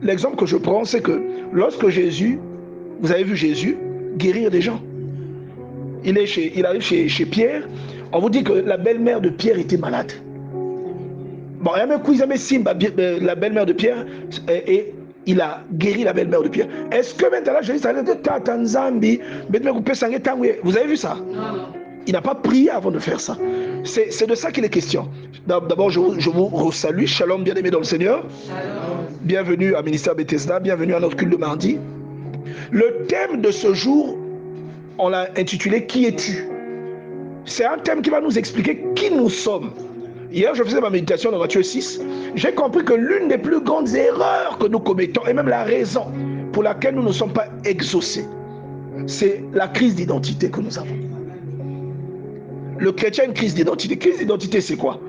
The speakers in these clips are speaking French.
l'exemple que je prends, c'est que lorsque Jésus, vous avez vu Jésus guérir des gens. Il arrive chez Pierre, on vous dit que la belle-mère de Pierre était malade. Bon, la belle-mère de Pierre, et il a guéri la belle-mère de Pierre. Est-ce que maintenant Jésus a dit vous avez vu ça? Il n'a pas prié avant de faire ça. C'est de ça qu'il est question. D'abord, je vous salue. Shalom, bien-aimés dans le Seigneur. Shalom. Bienvenue à Ministère Bethesda. Bienvenue à notre culte de mardi. Le thème de ce jour, on l'a intitulé « Qui es-tu » C'est un thème qui va nous expliquer qui nous sommes. Hier, je faisais ma méditation dans Matthieu 6. J'ai compris que l'une des plus grandes erreurs que nous commettons, et même la raison pour laquelle nous ne sommes pas exaucés, c'est la crise d'identité que nous avons. Le chrétien a une crise d'identité. Crise d'identité, c'est quoi?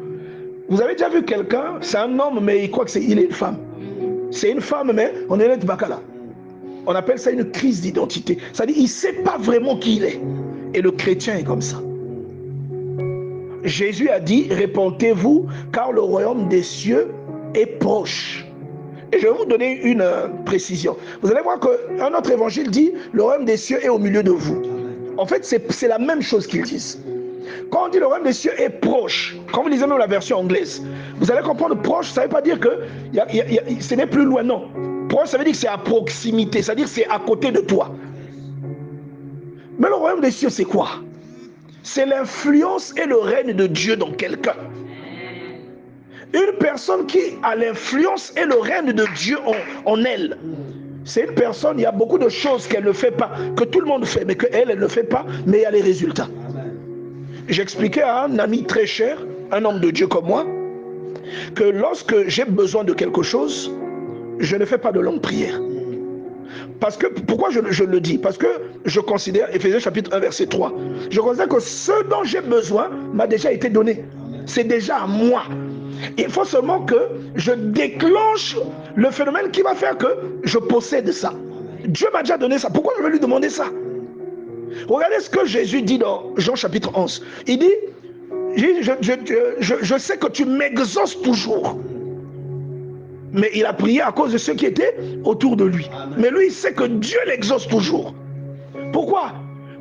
Vous avez déjà vu quelqu'un, c'est un homme, mais il croit qu'il est une femme. C'est une femme, mais on est là de Bakala. On appelle ça une crise d'identité. C'est-à-dire qu'il ne sait pas vraiment qui il est. Et le chrétien est comme ça. Jésus a dit, répentez-vous, car le royaume des cieux est proche. Et je vais vous donner une précision. Vous allez voir qu'un autre évangile dit, le royaume des cieux est au milieu de vous. En fait, c'est la même chose qu'ils disent. Quand on dit le royaume des cieux est proche, quand vous lisez même la version anglaise, vous allez comprendre proche, ça ne veut pas dire que ce n'est plus loin, non. Proche, ça veut dire que c'est à proximité, c'est-à-dire que c'est à côté de toi. Mais le royaume des cieux, c'est quoi? C'est l'influence et le règne de Dieu dans quelqu'un. Une personne qui a l'influence et le règne de Dieu en elle, c'est une personne, il y a beaucoup de choses qu'elle ne fait pas, que tout le monde fait, mais qu'elle, elle ne fait pas, mais il y a les résultats. J'expliquais à un ami très cher, un homme de Dieu comme moi, que lorsque j'ai besoin de quelque chose, je ne fais pas de longue prière. Parce que, pourquoi je le dis? Parce que je considère, Éphésiens chapitre 1 verset 3, je considère que ce dont j'ai besoin m'a déjà été donné. C'est déjà à moi. Il faut seulement que je déclenche le phénomène qui va faire que je possède ça. Dieu m'a déjà donné ça. Pourquoi je vais lui demander ça? Regardez ce que Jésus dit dans Jean chapitre 11. Il dit, je sais que tu m'exauces toujours. Mais il a prié à cause de ceux qui étaient autour de lui. Mais lui, il sait que Dieu l'exauce toujours. Pourquoi?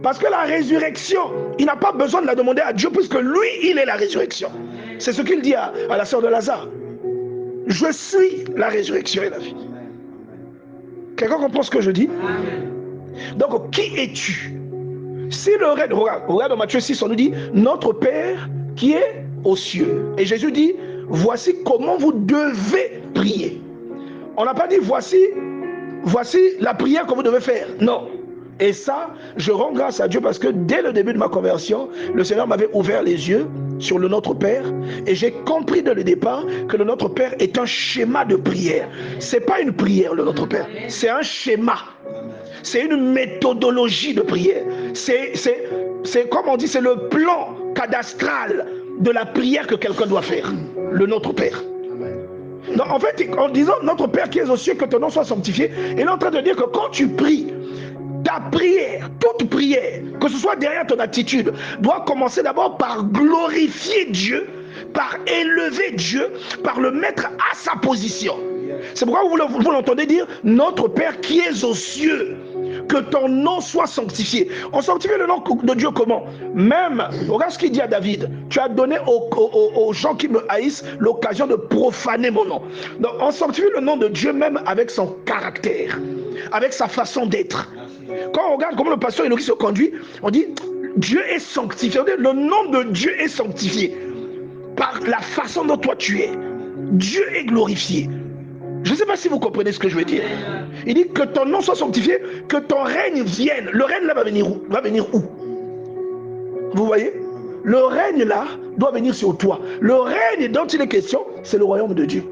Parce que la résurrection, il n'a pas besoin de la demander à Dieu, puisque lui, il est la résurrection. C'est ce qu'il dit à la sœur de Lazare. Je suis la résurrection et la vie. Quelqu'un comprend ce que je dis? Donc, qui es-tu? Si le règne, regarde dans Matthieu 6, on nous dit, notre Père qui est aux cieux. Et Jésus dit, voici comment vous devez prier. On n'a pas dit voici la prière que vous devez faire. Non. Et ça, je rends grâce à Dieu parce que dès le début de ma conversion, le Seigneur m'avait ouvert les yeux sur le Notre Père et j'ai compris dès le départ que le Notre Père est un schéma de prière. C'est pas une prière le Notre Père, c'est un schéma. C'est une méthodologie de prière. C'est comme on dit, c'est le plan cadastral de la prière que quelqu'un doit faire. Le Notre Père. Non, en fait, en disant Notre Père qui est aux cieux, que ton nom soit sanctifié, il est en train de dire que quand tu pries, ta prière, toute prière, que ce soit derrière ton attitude, doit commencer d'abord par glorifier Dieu, par élever Dieu, par le mettre à sa position. C'est pourquoi vous l'entendez dire Notre Père qui est aux cieux, que ton nom soit sanctifié. On sanctifie le nom de Dieu comment? Même, regarde ce qu'il dit à David, tu as donné aux gens qui me haïssent l'occasion de profaner mon nom. Donc on sanctifie le nom de Dieu même avec son caractère, avec sa façon d'être. Quand on regarde comment le pasteur Enoki se conduit, on dit Dieu est sanctifié. Le nom de Dieu est sanctifié par la façon dont toi tu es. Dieu est glorifié. Je ne sais pas si vous comprenez ce que je veux dire. Il dit que ton nom soit sanctifié, que ton règne vienne. Le règne là va venir où? Vous voyez? Le règne là doit venir sur toi. Le règne dont il est question, c'est le royaume de Dieu.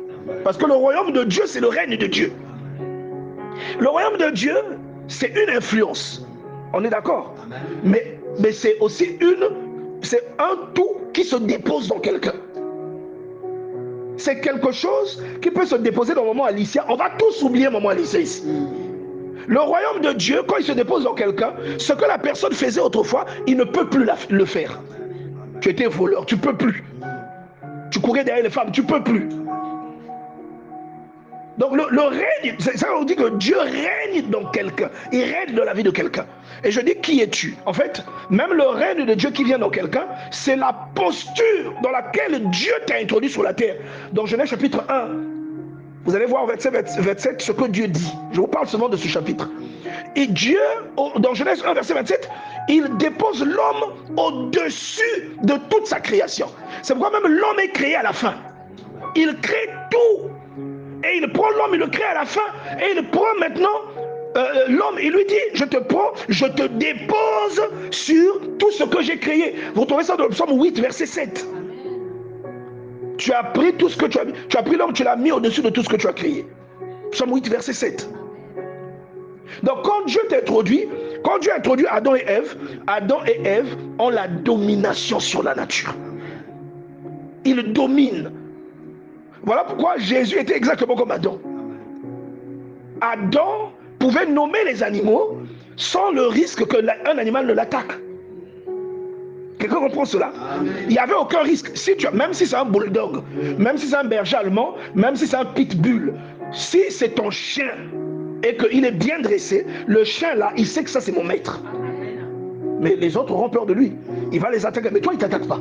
Parce que le royaume de Dieu, c'est le règne de Dieu. Le royaume de Dieu, c'est une influence. On est d'accord? Mais c'est aussi c'est un tout qui se dépose dans quelqu'un. C'est quelque chose qui peut se déposer dans le moment Alicia. On va tous oublier le moment Alicia ici. Le royaume de Dieu, quand il se dépose dans quelqu'un, ce que la personne faisait autrefois, il ne peut plus le faire. Tu étais voleur, tu ne peux plus. Tu courais derrière les femmes, tu ne peux plus. Donc le règne, c'est ça on dit que Dieu règne dans quelqu'un. Il règne dans la vie de quelqu'un. Et je dis, qui es-tu? En fait, même le règne de Dieu qui vient dans quelqu'un, c'est la posture dans laquelle Dieu t'a introduit sur la terre. Dans Genèse chapitre 1, vous allez voir verset 27 ce que Dieu dit. Je vous parle seulement de ce chapitre. Et Dieu, dans Genèse 1, verset 27, il dépose l'homme au-dessus de toute sa création. C'est pourquoi même l'homme est créé à la fin. Il crée tout. Et il prend l'homme, il le crée à la fin. Et il prend maintenant l'homme, il lui dit, je te prends, je te dépose sur tout ce que j'ai créé. Vous trouvez ça dans le psaume 8, verset 7. Tu as pris tout ce que tu as mis. Tu as pris l'homme, tu l'as mis au-dessus de tout ce que tu as créé. Psaume 8, verset 7. Donc quand Dieu t'introduit, quand Dieu introduit Adam et Ève ont la domination sur la nature. Ils dominent. Voilà pourquoi Jésus était exactement comme Adam. Adam pouvait nommer les animaux sans le risque qu'un animal ne l'attaque. Quelqu'un comprend cela? Il n'y avait aucun risque. Même si c'est un bulldog, même si c'est un berger allemand, même si c'est un pitbull, si c'est ton chien et qu'il est bien dressé, le chien là, il sait que ça c'est mon maître. Mais les autres auront peur de lui. Il va les attaquer. Mais toi, il ne t'attaque pas.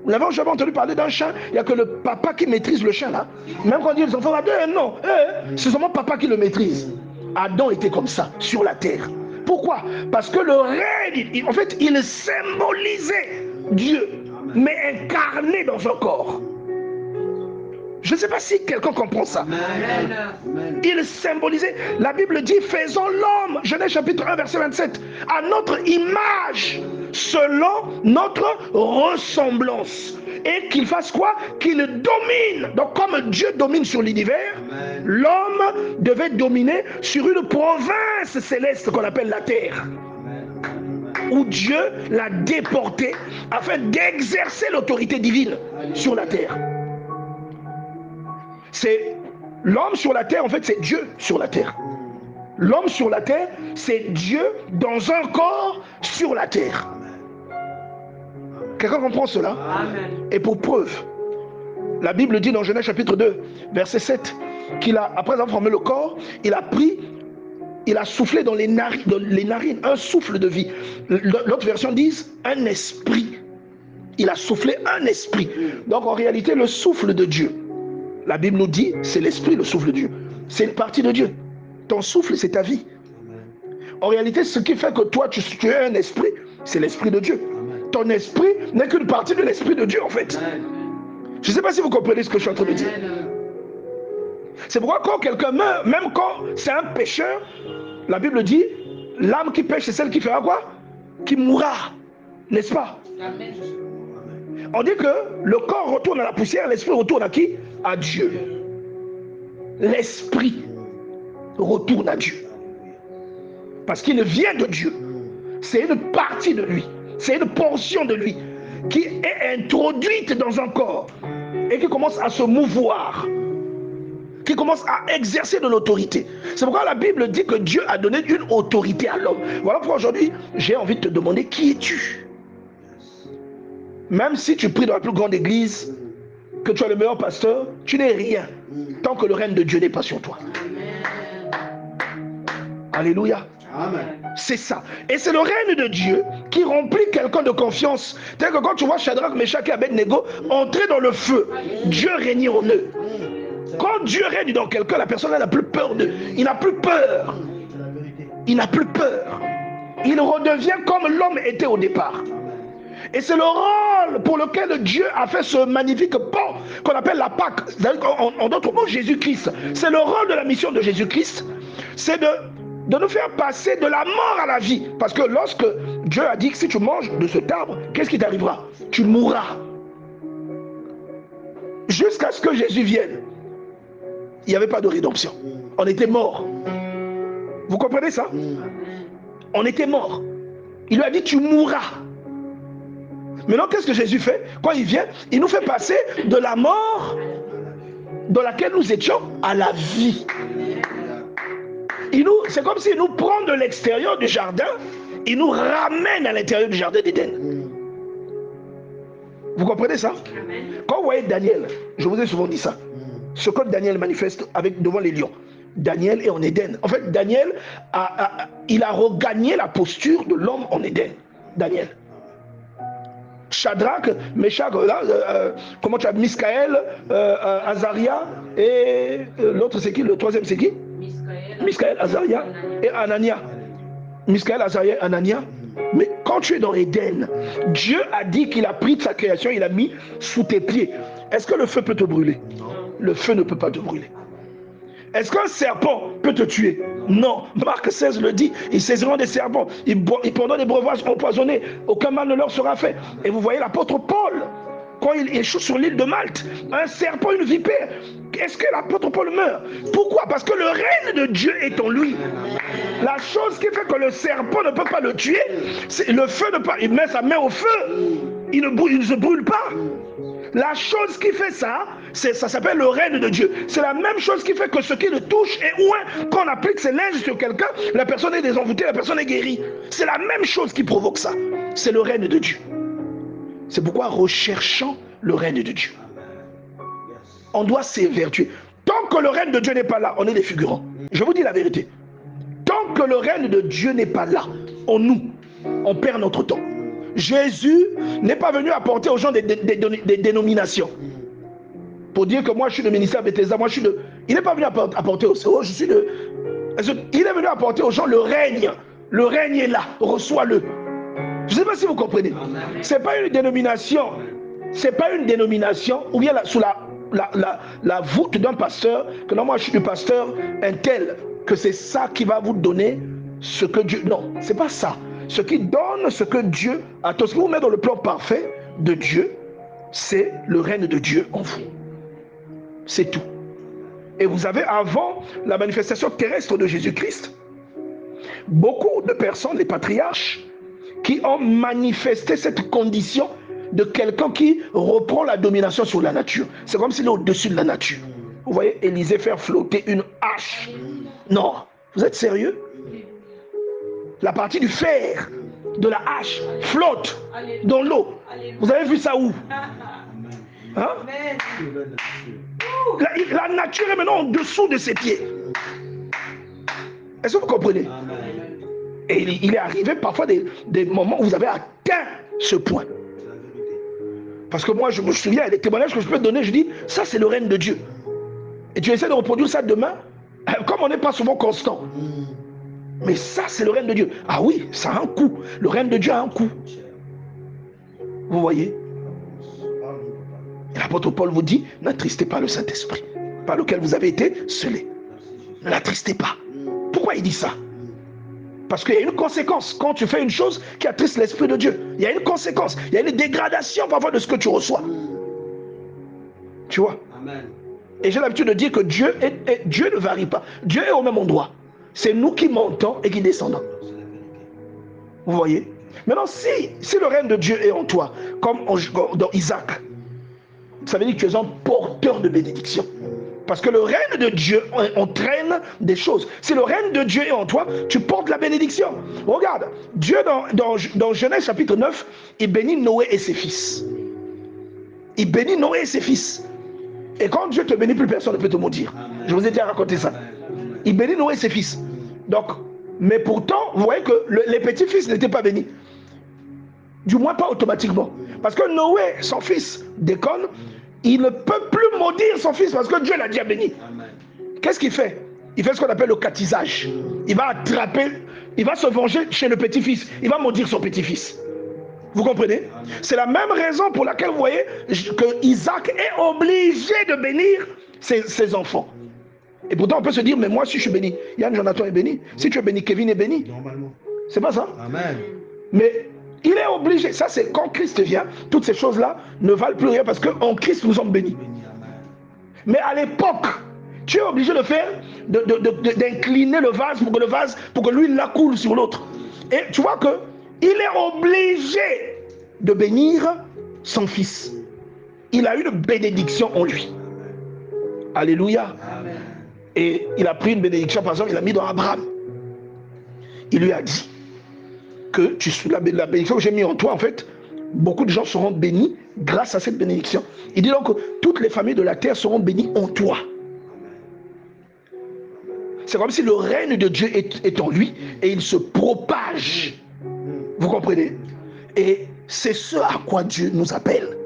Vous n'avez jamais entendu parler d'un chien? Il n'y a que le papa qui maîtrise le chien là. Même quand on dit les enfants, non, c'est seulement papa qui le maîtrise. Adam était comme ça, sur la terre. Pourquoi? Parce que le règne, en fait, il symbolisait Dieu, mais incarné dans un corps. Je ne sais pas si quelqu'un comprend ça. Il symbolisait, la Bible dit, faisons l'homme, Genèse chapitre 1, verset 27, à notre image, selon notre ressemblance. Et qu'il fasse quoi? Qu'il domine. Donc comme Dieu domine sur l'univers, l'homme devait dominer sur une province céleste qu'on appelle la terre. Où Dieu l'a déporté afin d'exercer l'autorité divine sur la terre. C'est l'homme sur la terre, en fait, c'est Dieu sur la terre. L'homme sur la terre, c'est Dieu dans un corps sur la terre. Quelqu'un comprend cela? Amen. Et pour preuve, la Bible dit dans Genèse chapitre 2, verset 7, après avoir formé le corps, il a soufflé dans les narines, un souffle de vie. L'autre version dit un esprit. Il a soufflé un esprit. Donc en réalité, le souffle de Dieu, la Bible nous dit, c'est l'esprit, le souffle de Dieu. C'est une partie de Dieu. Ton souffle, c'est ta vie. En réalité, ce qui fait que toi, tu es un esprit, c'est l'esprit de Dieu. Ton esprit n'est qu'une partie de l'esprit de Dieu, en fait. Je ne sais pas si vous comprenez ce que je suis en train de dire. C'est pourquoi quand quelqu'un meurt, même quand c'est un pécheur, la Bible dit, l'âme qui pêche, c'est celle qui fera quoi? Qui mourra. N'est-ce pas? Amen. On dit que le corps retourne à la poussière, l'esprit retourne à qui? À Dieu. L'esprit retourne à Dieu. Parce qu'il vient de Dieu. C'est une partie de lui. C'est une portion de lui qui est introduite dans un corps et qui commence à se mouvoir, qui commence à exercer de l'autorité. C'est pourquoi la Bible dit que Dieu a donné une autorité à l'homme. Voilà pourquoi aujourd'hui, j'ai envie de te demander, qui es-tu? Même si tu pries dans la plus grande église, que tu es le meilleur pasteur, tu n'es rien tant que le règne de Dieu n'est pas sur toi. Alléluia. Amen. C'est ça. Et c'est le règne de Dieu qui remplit quelqu'un de confiance. C'est-à-dire que quand tu vois Shadrach, Meshach et Abednego entrer dans le feu, Dieu régnait en eux. Quand Dieu règne dans quelqu'un, la personne n'a plus peur d'eux. Il n'a plus peur. Il n'a plus peur. Il redevient comme l'homme était au départ. Et c'est le rôle pour lequel Dieu a fait ce magnifique pont qu'on appelle la Pâque. En d'autres mots, Jésus-Christ. C'est le rôle de la mission de Jésus-Christ. C'est de nous faire passer de la mort à la vie. Parce que lorsque Dieu a dit que si tu manges de cet arbre, qu'est-ce qui t'arrivera? Tu mourras. Jusqu'à ce que Jésus vienne, il n'y avait pas de rédemption. On était mort. Vous comprenez ça? On était mort. Il lui a dit tu mourras. Maintenant, qu'est-ce que Jésus fait? Quand il vient, il nous fait passer de la mort dans laquelle nous étions à la vie. C'est comme s'il nous prend de l'extérieur du jardin, il nous ramène à l'intérieur du jardin d'Éden. Vous comprenez ça? Quand vous voyez Daniel, je vous ai souvent dit ça, ce que Daniel manifeste devant les lions. Daniel est en Éden. En fait, Daniel, il a regagné la posture de l'homme en Éden. Daniel. Shadrach, Meshach, comment tu as Miskaël, Azaria, et l'autre c'est qui? Le troisième c'est qui? Miskaël, Azaria et Anania. Miskaël, Azaria et Anania. Mais quand tu es dans Éden, Dieu a dit qu'il a pris de sa création, il a mis sous tes pieds. Est-ce que le feu peut te brûler? Le feu ne peut pas te brûler. Est-ce qu'un serpent peut te tuer? Non. Marc 16 le dit, ils saisiront des serpents, ils prendront des breuvages empoisonnés, aucun mal ne leur sera fait. Et vous voyez l'apôtre Paul, quand il échoue sur l'île de Malte, un serpent, une vipère, est-ce que l'apôtre Paul meurt? Pourquoi? Parce que le règne de Dieu est en lui. La chose qui fait que le serpent ne peut pas le tuer, c'est le feu ne peut pas. Il met sa main au feu, il ne se brûle pas. La chose qui fait ça, ça s'appelle le règne de Dieu. C'est la même chose qui fait que ce qui le touche est ouin. Quand on applique ses linges sur quelqu'un, la personne est désenvoûtée, la personne est guérie. C'est la même chose qui provoque ça. C'est le règne de Dieu. C'est pourquoi recherchant le règne de Dieu, on doit s'évertuer. Tant que le règne de Dieu n'est pas là, on est des figurants. Je vous dis la vérité. Tant que le règne de Dieu n'est pas là, en nous, on perd notre temps. Jésus n'est pas venu apporter aux gens des dénominations. Pour dire que moi je suis de ministère Bethesda, moi je suis de... Il n'est pas venu apporter aux... je suis de... Il est venu apporter aux gens le règne. Le règne est là, reçois-le. Je ne sais pas si vous comprenez. Ce n'est pas une dénomination. C'est pas une dénomination, ou bien sous la voûte d'un pasteur, que non, moi je suis du pasteur un tel, que c'est ça qui va vous donner ce que Dieu... Non, c'est pas ça. Ce qui donne ce que Dieu a, tout ce qui vous met dans le plan parfait de Dieu, c'est le règne de Dieu en vous. C'est tout. Et vous avez, avant la manifestation terrestre de Jésus-Christ, beaucoup de personnes, les patriarches, qui ont manifesté cette condition de quelqu'un qui reprend la domination sur la nature. C'est comme s'il est au-dessus de la nature. Vous voyez Élisée faire flotter une hache. Non, vous êtes sérieux? La partie du fer de la hache flotte dans l'eau. Vous avez vu ça où? Hein? La nature est maintenant en dessous de ses pieds. Est-ce que vous comprenez? Et il est arrivé parfois des moments où vous avez atteint ce point. Parce que moi, je me souviens, il y a des témoignages que je peux te donner, je dis, ça c'est le règne de Dieu. Et tu essaies de reproduire ça demain, comme on n'est pas souvent constant. Mais ça, c'est le règne de Dieu. Ah oui, ça a un coût. Le règne de Dieu a un coût. Vous voyez? Et l'apôtre Paul vous dit, n'attristez pas le Saint-Esprit, par lequel vous avez été scellés. Ne l'attristez pas. Pourquoi il dit ça? Parce qu'il y a une conséquence. Quand tu fais une chose qui attriste l'Esprit de Dieu, il y a une conséquence. Il y a une dégradation parfois de ce que tu reçois. Tu vois? Amen. Et j'ai l'habitude de dire que Dieu ne varie pas. Dieu est au même endroit. C'est nous qui montons et qui descendons. Vous voyez? Maintenant, si le règne de Dieu est en toi, comme dans Isaac, ça veut dire que tu es un porteur de bénédiction. Parce que le règne de Dieu entraîne des choses. Si le règne de Dieu est en toi, tu portes la bénédiction. Regarde, Dieu dans Genèse chapitre 9, il bénit Noé et ses fils. Il bénit Noé et ses fils. Et quand Dieu te bénit, plus personne ne peut te maudire. Je vous ai déjà raconté ça. Il bénit Noé et ses fils. Donc, mais pourtant, vous voyez que les petits-fils n'étaient pas bénis. Du moins pas automatiquement. Parce que Noé, son fils, déconne, il ne peut plus maudire son fils parce que Dieu l'a déjà béni. Qu'est-ce qu'il fait? Il fait ce qu'on appelle le catisage. Il va attraper, il va se venger chez le petit-fils. Il va maudire son petit-fils. Vous comprenez? C'est la même raison pour laquelle vous voyez que Isaac est obligé de bénir ses enfants. Et pourtant on peut se dire, mais moi si je suis béni, Yann Jonathan est béni. Si tu es béni, Kevin est béni. Normalement. C'est pas ça? Amen. Mais il est obligé. Ça c'est quand Christ vient, toutes ces choses-là ne valent plus rien parce qu'en Christ nous sommes bénis. Mais à l'époque, tu es obligé de faire, d'incliner le vase pour que l'huile la coule sur l'autre. Et tu vois que il est obligé de bénir son fils. Il a une bénédiction en lui. Alléluia. Amen. Et il a pris une bénédiction, par exemple, il a mis dans Abraham. Il lui a dit que la bénédiction que j'ai mis en toi, en fait, beaucoup de gens seront bénis grâce à cette bénédiction. Il dit donc que toutes les familles de la terre seront bénies en toi. C'est comme si le règne de Dieu est en lui et il se propage. Vous comprenez? Et c'est ce à quoi Dieu nous appelle.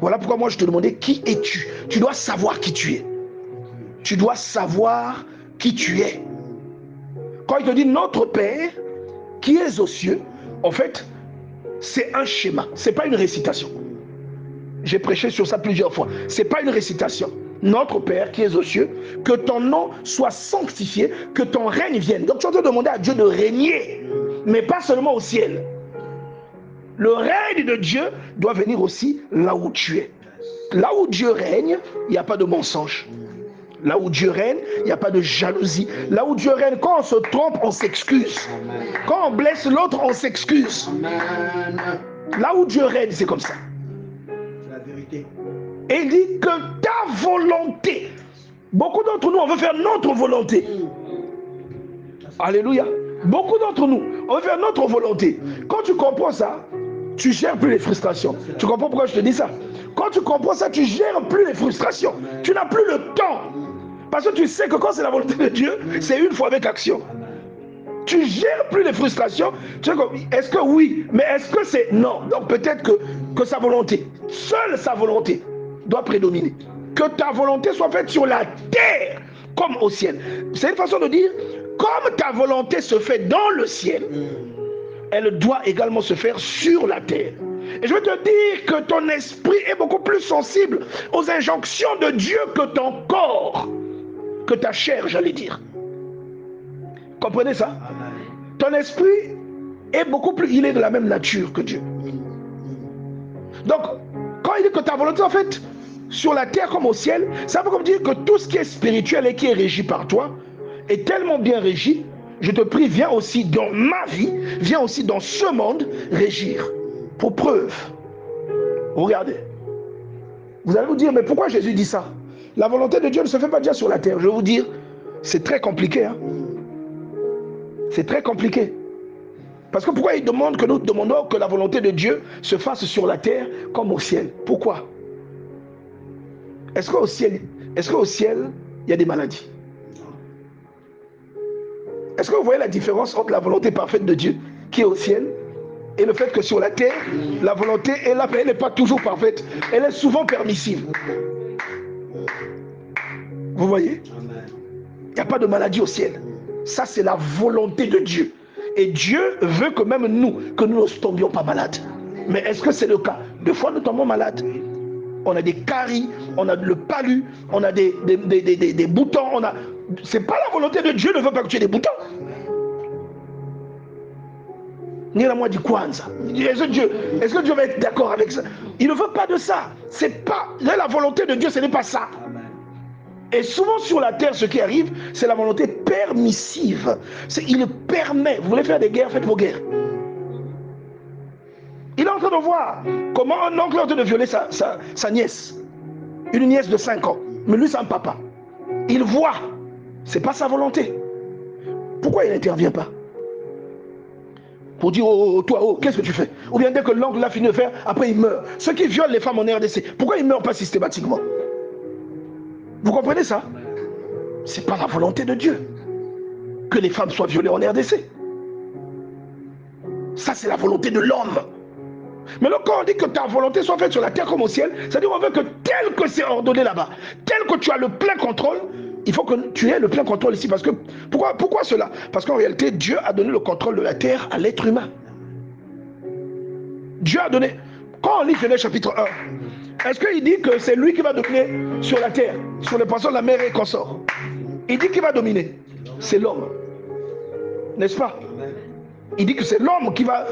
Voilà pourquoi moi je te demandais, qui es-tu? Tu dois savoir qui tu es. Tu dois savoir qui tu es. Quand il te dit notre Père qui est aux cieux, en fait, c'est un schéma, c'est pas une récitation. J'ai prêché sur ça plusieurs fois. C'est pas une récitation. Notre Père qui es aux cieux, que ton nom soit sanctifié, que ton règne vienne. Donc tu dois demander à Dieu de régner, mais pas seulement au ciel. Le règne de Dieu doit venir aussi là où tu es. Là où Dieu règne, il n'y a pas de mensonge. Là où Dieu règne, il n'y a pas de jalousie. Là où Dieu règne, quand on se trompe, on s'excuse. Quand on blesse l'autre, on s'excuse. Là où Dieu règne, c'est comme ça. La vérité. Et il dit que ta volonté. Beaucoup d'entre nous, on veut faire notre volonté. Alléluia. Beaucoup d'entre nous, on veut faire notre volonté. Quand tu comprends ça, tu ne gères plus les frustrations. Tu comprends pourquoi je te dis ça? Quand tu comprends ça, tu ne gères plus les frustrations. Tu n'as plus le temps. Parce que tu sais que quand c'est la volonté de Dieu, c'est une fois avec action. Tu ne gères plus les frustrations. Est-ce que oui? Mais est-ce que c'est non? Donc peut-être que sa volonté, seule sa volonté, doit prédominer. Que ta volonté soit faite sur la terre comme au ciel. C'est une façon de dire, comme ta volonté se fait dans le ciel, elle doit également se faire sur la terre. Et je veux te dire que ton esprit est beaucoup plus sensible aux injonctions de Dieu que ton corps, que ta chair, j'allais dire. Comprenez ça? Ton esprit est beaucoup plus, il est de la même nature que Dieu. Donc, quand il dit que ta volonté, en fait, sur la terre comme au ciel, ça veut comme dire que tout ce qui est spirituel et qui est régi par toi est tellement bien régi. Je te prie, viens aussi dans ma vie, viens aussi dans ce monde régir. Pour preuve, regardez. Vous allez vous dire, mais pourquoi Jésus dit ça? La volonté de Dieu ne se fait pas déjà sur la terre. Je vais vous dire, c'est très compliqué. Hein? C'est très compliqué. Parce que pourquoi il demande que nous demandons que la volonté de Dieu se fasse sur la terre comme au ciel? Pourquoi? Est-ce qu'au ciel, il y a des maladies? Est-ce que vous voyez la différence entre la volonté parfaite de Dieu qui est au ciel et le fait que sur la terre, la volonté est là, mais elle n'est pas toujours parfaite. Elle est souvent permissive. Vous voyez? Il n'y a pas de maladie au ciel. Ça, c'est la volonté de Dieu. Et Dieu veut que même nous, que nous ne tombions pas malades. Mais est-ce que c'est le cas? Des fois, nous tombons malades. On a des caries, on a le palu, on a des boutons. C'est pas la volonté de Dieu, ne veut pas que tu aies des boutons. Ni la moi dit Kwanzaa. Est-ce que Dieu va être d'accord avec ça? Il ne veut pas de ça. C'est pas la volonté de Dieu, ce n'est pas ça. Et souvent sur la terre, ce qui arrive, c'est la volonté permissive. Il permet. Vous voulez faire des guerres, faites vos guerres. Il est en train de voir comment un oncle est en train de violer sa nièce. Une nièce de 5 ans. Mais lui, c'est un papa. Il voit. Ce n'est pas sa volonté. Pourquoi il n'intervient pas? Pour dire, toi, qu'est-ce que tu fais? Ou bien dès que l'oncle l'a fini de faire, après il meurt. Ceux qui violent les femmes en RDC, pourquoi ils ne meurent pas systématiquement? Vous comprenez ça? Ce n'est pas la volonté de Dieu que les femmes soient violées en RDC. Ça, c'est la volonté de l'homme. Mais là, quand on dit que ta volonté soit faite sur la terre comme au ciel, c'est-à-dire qu'on veut que tel que c'est ordonné là-bas, tel que tu as le plein contrôle, il faut que tu aies le plein contrôle ici. Parce que, pourquoi cela? Parce qu'en réalité, Dieu a donné le contrôle de la terre à l'être humain. Dieu a donné. Quand on lit Genèse chapitre 1, est-ce qu'il dit que c'est lui qui va dominer sur la terre, sur les poissons de la mer et consorts? Il dit qu'il va dominer. C'est l'homme. N'est-ce pas? Il dit que c'est l'homme qui va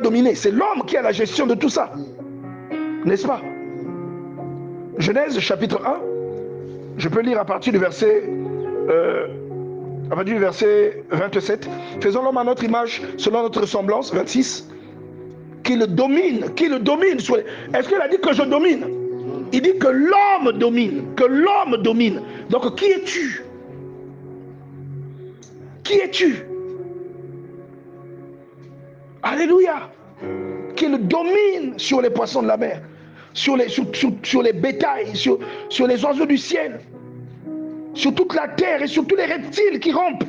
dominer. C'est l'homme qui a la gestion de tout ça. N'est-ce pas? Genèse chapitre 1. Je peux lire à partir du verset 27. Faisons l'homme à notre image, selon notre ressemblance. 26. Qu'il domine. Est-ce qu'il a dit que je domine? Il dit que l'homme domine. Que l'homme domine. Donc qui es-tu? Qui es-tu? Alléluia. qu'il domine sur les poissons de la mer, sur les bétails, sur les oiseaux du ciel, sur toute la terre et sur tous les reptiles qui rampent.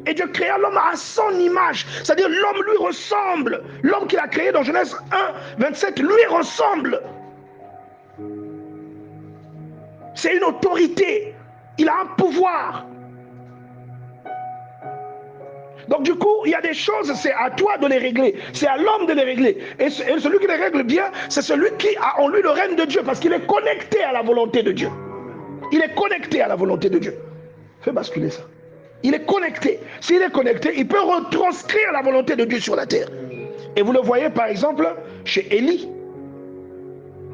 Et Dieu créa l'homme à son image. C'est-à-dire l'homme lui ressemble. L'homme qu'il a créé dans Genèse 1, 27 lui ressemble. C'est une autorité. Il a un pouvoir. Donc du coup, il y a des choses, c'est à toi de les régler. C'est à l'homme de les régler. Et celui qui les règle bien, c'est celui qui a en lui le règne de Dieu. Parce qu'il est connecté à la volonté de Dieu. Il est connecté à la volonté de Dieu. Fais basculer ça. Il est connecté. S'il est connecté, il peut retranscrire la volonté de Dieu sur la terre. Et vous le voyez par exemple chez Élie.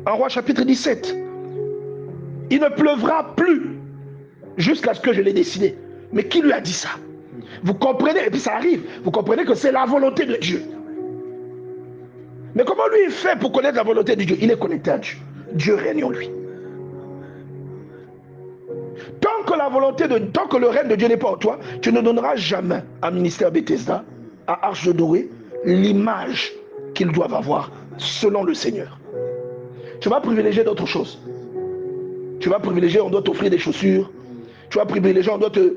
En Roi chapitre 17. Il ne pleuvra plus jusqu'à ce que je l'ai décidé. Mais qui lui a dit ça? Vous comprenez, et puis ça arrive. Vous comprenez que c'est la volonté de Dieu. Mais comment lui il fait pour connaître la volonté de Dieu? Il est connecté à Dieu. Dieu règne en lui. Tant que le règne de Dieu n'est pas en toi, tu ne donneras jamais à Ministère Bethesda, à Arche de Doré, l'image qu'ils doivent avoir selon le Seigneur. Tu vas privilégier d'autres choses. Tu vas privilégier, on doit t'offrir des chaussures. Tu vas privilégier, on doit tu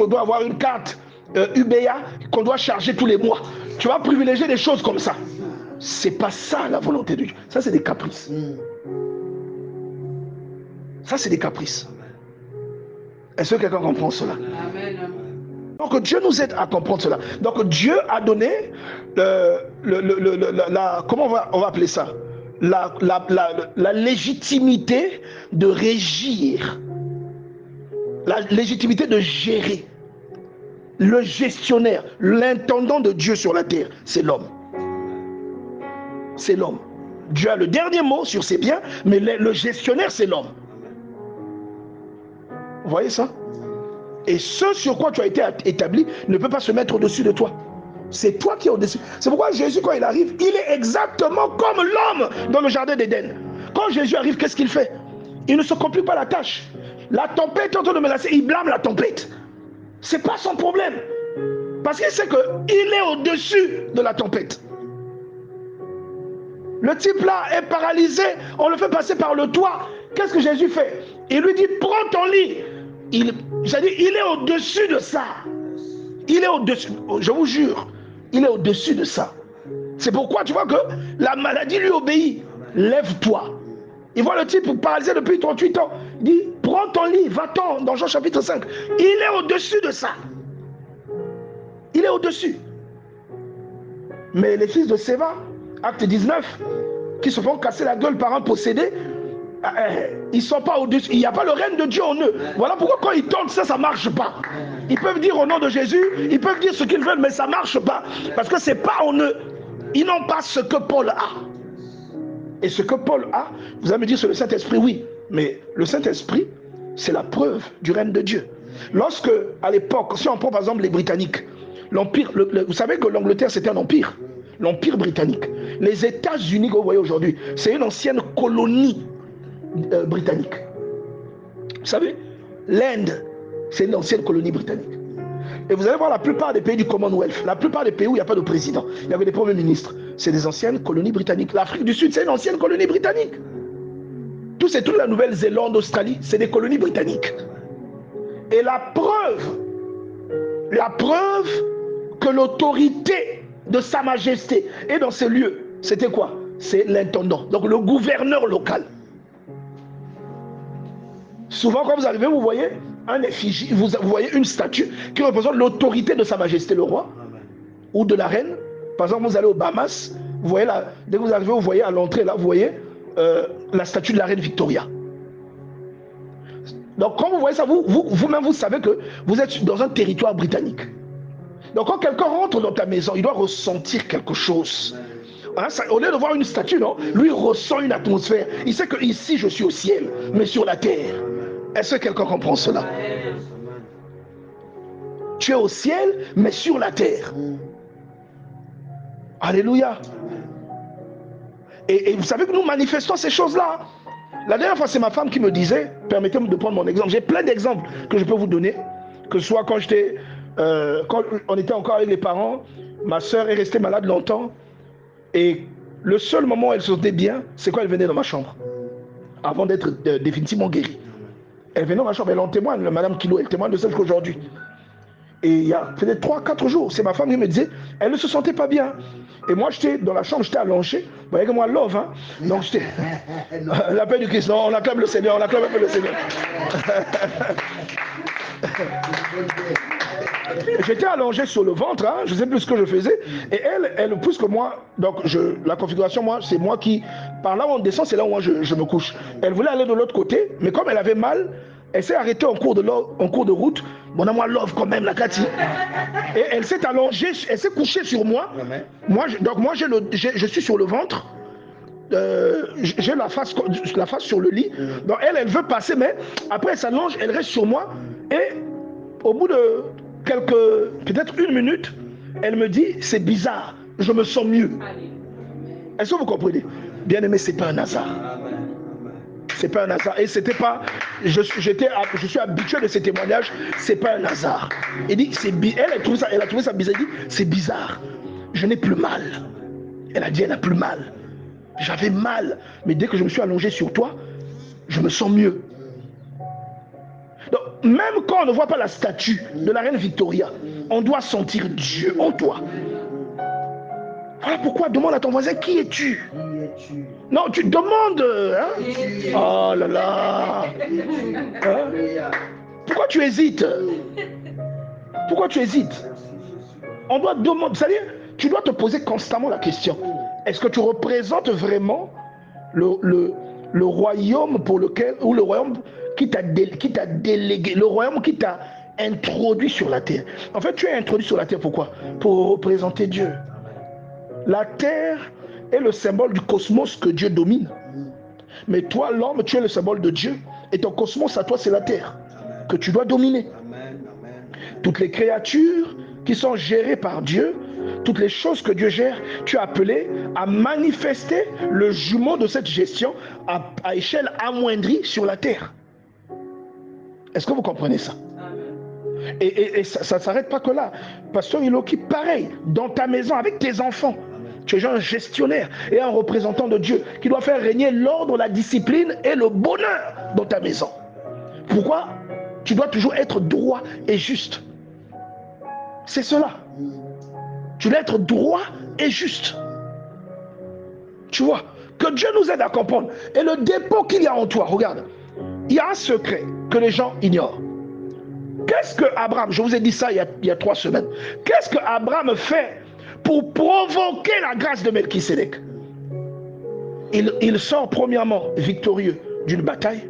dois avoir une carte UBA qu'on doit charger tous les mois. Tu vas privilégier des choses comme ça. C'est pas ça la volonté de Dieu. Ça, c'est des caprices. Ça, c'est des caprices. Est-ce que quelqu'un comprend cela? Amen. Donc Dieu nous aide à comprendre cela. Donc Dieu a donné comment on va appeler ça? La légitimité de régir, la légitimité de gérer. Le gestionnaire, l'intendant de Dieu sur la terre, c'est l'homme. C'est l'homme. Dieu a le dernier mot sur ses biens, mais le gestionnaire, c'est l'homme. Vous voyez ça? Et ce sur quoi tu as été établi ne peut pas se mettre au-dessus de toi. C'est toi qui es au-dessus. C'est pourquoi Jésus, quand il arrive, il est exactement comme l'homme dans le jardin d'Éden. Quand Jésus arrive, qu'est-ce qu'il fait? Il ne se complique pas la tâche. La tempête est en train de menacer, il blâme la tempête. C'est pas son problème. Parce qu'il sait qu'il est au-dessus de la tempête. Le type là est paralysé, on le fait passer par le toit. Qu'est-ce que Jésus fait? Il lui dit, prends ton lit. Il est au-dessus de ça. Il est au-dessus, je vous jure, il est au-dessus de ça. C'est pourquoi tu vois que la maladie lui obéit. Lève-toi. Il voit le type paralysé depuis 38 ans. Il dit, prends ton lit, va-t'en, dans Jean chapitre 5. Il est au-dessus de ça. Il est au-dessus. Mais les fils de Séva, acte 19, qui se font casser la gueule par un possédé, ils ne sont pas au-dessus. Il n'y a pas le règne de Dieu en eux. Voilà pourquoi quand ils tentent ça, ça ne marche pas. Ils peuvent dire au nom de Jésus, ils peuvent dire ce qu'ils veulent, mais ça ne marche pas. Parce que ce n'est pas en eux. Ils n'ont pas ce que Paul a. Et ce que Paul a, vous allez me dire, c'est le Saint-Esprit, oui. Mais le Saint-Esprit, c'est la preuve du règne de Dieu. Lorsque, à l'époque, si on prend par exemple les Britanniques, l'Empire, vous savez que l'Angleterre, c'était un empire. L'Empire britannique. Les États-Unis que vous voyez aujourd'hui, c'est une ancienne colonie britannique. Vous savez, l'Inde, c'est une ancienne colonie britannique. Et vous allez voir la plupart des pays du Commonwealth, la plupart des pays où il n'y a pas de président, il y avait des premiers ministres, c'est des anciennes colonies britanniques. L'Afrique du Sud, c'est une ancienne colonie britannique. Toute la Nouvelle-Zélande, Australie, c'est des colonies britanniques. Et la preuve que l'autorité de Sa Majesté est dans ces lieux, c'était quoi? C'est l'intendant, donc le gouverneur local. Souvent, quand vous arrivez, vous voyez un effigie, vous voyez une statue qui représente l'autorité de Sa Majesté le roi ou de la reine. Par exemple, vous allez aux Bahamas, vous voyez là, dès que vous arrivez, vous voyez à l'entrée là, vous voyez la statue de la reine Victoria. Donc, quand vous voyez ça, vous-même, vous savez que vous êtes dans un territoire britannique. Donc, quand quelqu'un rentre dans ta maison, il doit ressentir quelque chose. Hein, ça, au lieu de voir une statue, non, lui ressent une atmosphère. Il sait que ici, je suis au ciel, mais sur la terre. Est-ce que quelqu'un comprend cela? Tu es au ciel, mais sur la terre. Alléluia. Et vous savez que nous manifestons ces choses-là. La dernière fois, c'est ma femme qui me disait, permettez-moi de prendre mon exemple. J'ai plein d'exemples que je peux vous donner, que ce soit quand on était encore avec les parents, Ma soeur est restée malade longtemps. Et le seul moment où elle se sentait bien, c'est quand elle venait dans ma chambre. Avant d'être définitivement guérie. Elle venait dans ma chambre, elle en témoigne, Madame Kilo, elle témoigne de ça jusqu'aujourd'hui. Et il y a peut-être 3-4 jours, c'est ma femme qui me disait, elle ne se sentait pas bien. Et moi, j'étais dans la chambre, j'étais allongé. Vous voyez que moi, love, hein. Donc, j'étais. L'appel du Christ, non, on acclame le Seigneur, on acclame un peu le Seigneur. J'étais allongé sur le ventre, hein, je ne sais plus ce que je faisais. Et elle, plus que moi, donc la configuration, moi, c'est moi qui, par là où on descend, c'est là où moi je me couche. Elle voulait aller de l'autre côté, mais comme elle avait mal, elle s'est arrêtée en cours de route. Bon, moi, love quand même, la Cathy. Et elle s'est allongée, elle s'est couchée sur moi. Donc moi, je suis sur le ventre. J'ai la face sur le lit. Donc elle veut passer, mais après elle s'allonge, elle reste sur moi. Et au bout de peut-être 1 minute, elle me dit, c'est bizarre, je me sens mieux. Est-ce que vous comprenez? Bien aimé, c'est pas un hasard. C'est pas un hasard. Et c'était pas. Je suis habitué de ces témoignages. C'est pas un hasard. Elle dit, elle a trouvé ça bizarre. Elle dit, c'est bizarre. Je n'ai plus mal. Elle a dit, elle n'a plus mal. J'avais mal. Mais dès que je me suis allongé sur toi, je me sens mieux. Donc, même quand on ne voit pas la statue de la reine Victoria, on doit sentir Dieu en toi. Voilà pourquoi demande à ton voisin, qui es-tu? Non, tu demandes. Hein? Oh là là. Hein? Pourquoi tu hésites? Pourquoi tu hésites? On doit demander. C'est-à-dire, tu dois te poser constamment la question. Est-ce que tu représentes vraiment le royaume pour lequel, ou le royaume qui t'a délégué, le royaume qui t'a introduit sur la terre? En fait, tu es introduit sur la terre pourquoi? Pour représenter Dieu. La terre est le symbole du cosmos que Dieu domine. Mais toi, l'homme, tu es le symbole de Dieu. Et ton cosmos à toi, c'est la terre que tu dois dominer. Toutes les créatures qui sont gérées par Dieu, toutes les choses que Dieu gère, tu es appelé à manifester le jumeau de cette gestion à échelle amoindrie sur la terre. Est-ce que vous comprenez ça? Et ça ne s'arrête pas que là. Pasteur Iloki, pareil, dans ta maison, avec tes enfants, tu es un gestionnaire et un représentant de Dieu qui doit faire régner l'ordre, la discipline et le bonheur dans ta maison. Pourquoi? Tu dois toujours être droit et juste. C'est cela. Tu dois être droit et juste. Tu vois, que Dieu nous aide à comprendre. Et le dépôt qu'il y a en toi, regarde, il y a un secret que les gens ignorent. Qu'est-ce que Abraham, je vous ai dit ça il y a 3 semaines, qu'est-ce que Abraham fait pour provoquer la grâce de Melchisédek? Il sort premièrement victorieux d'une bataille.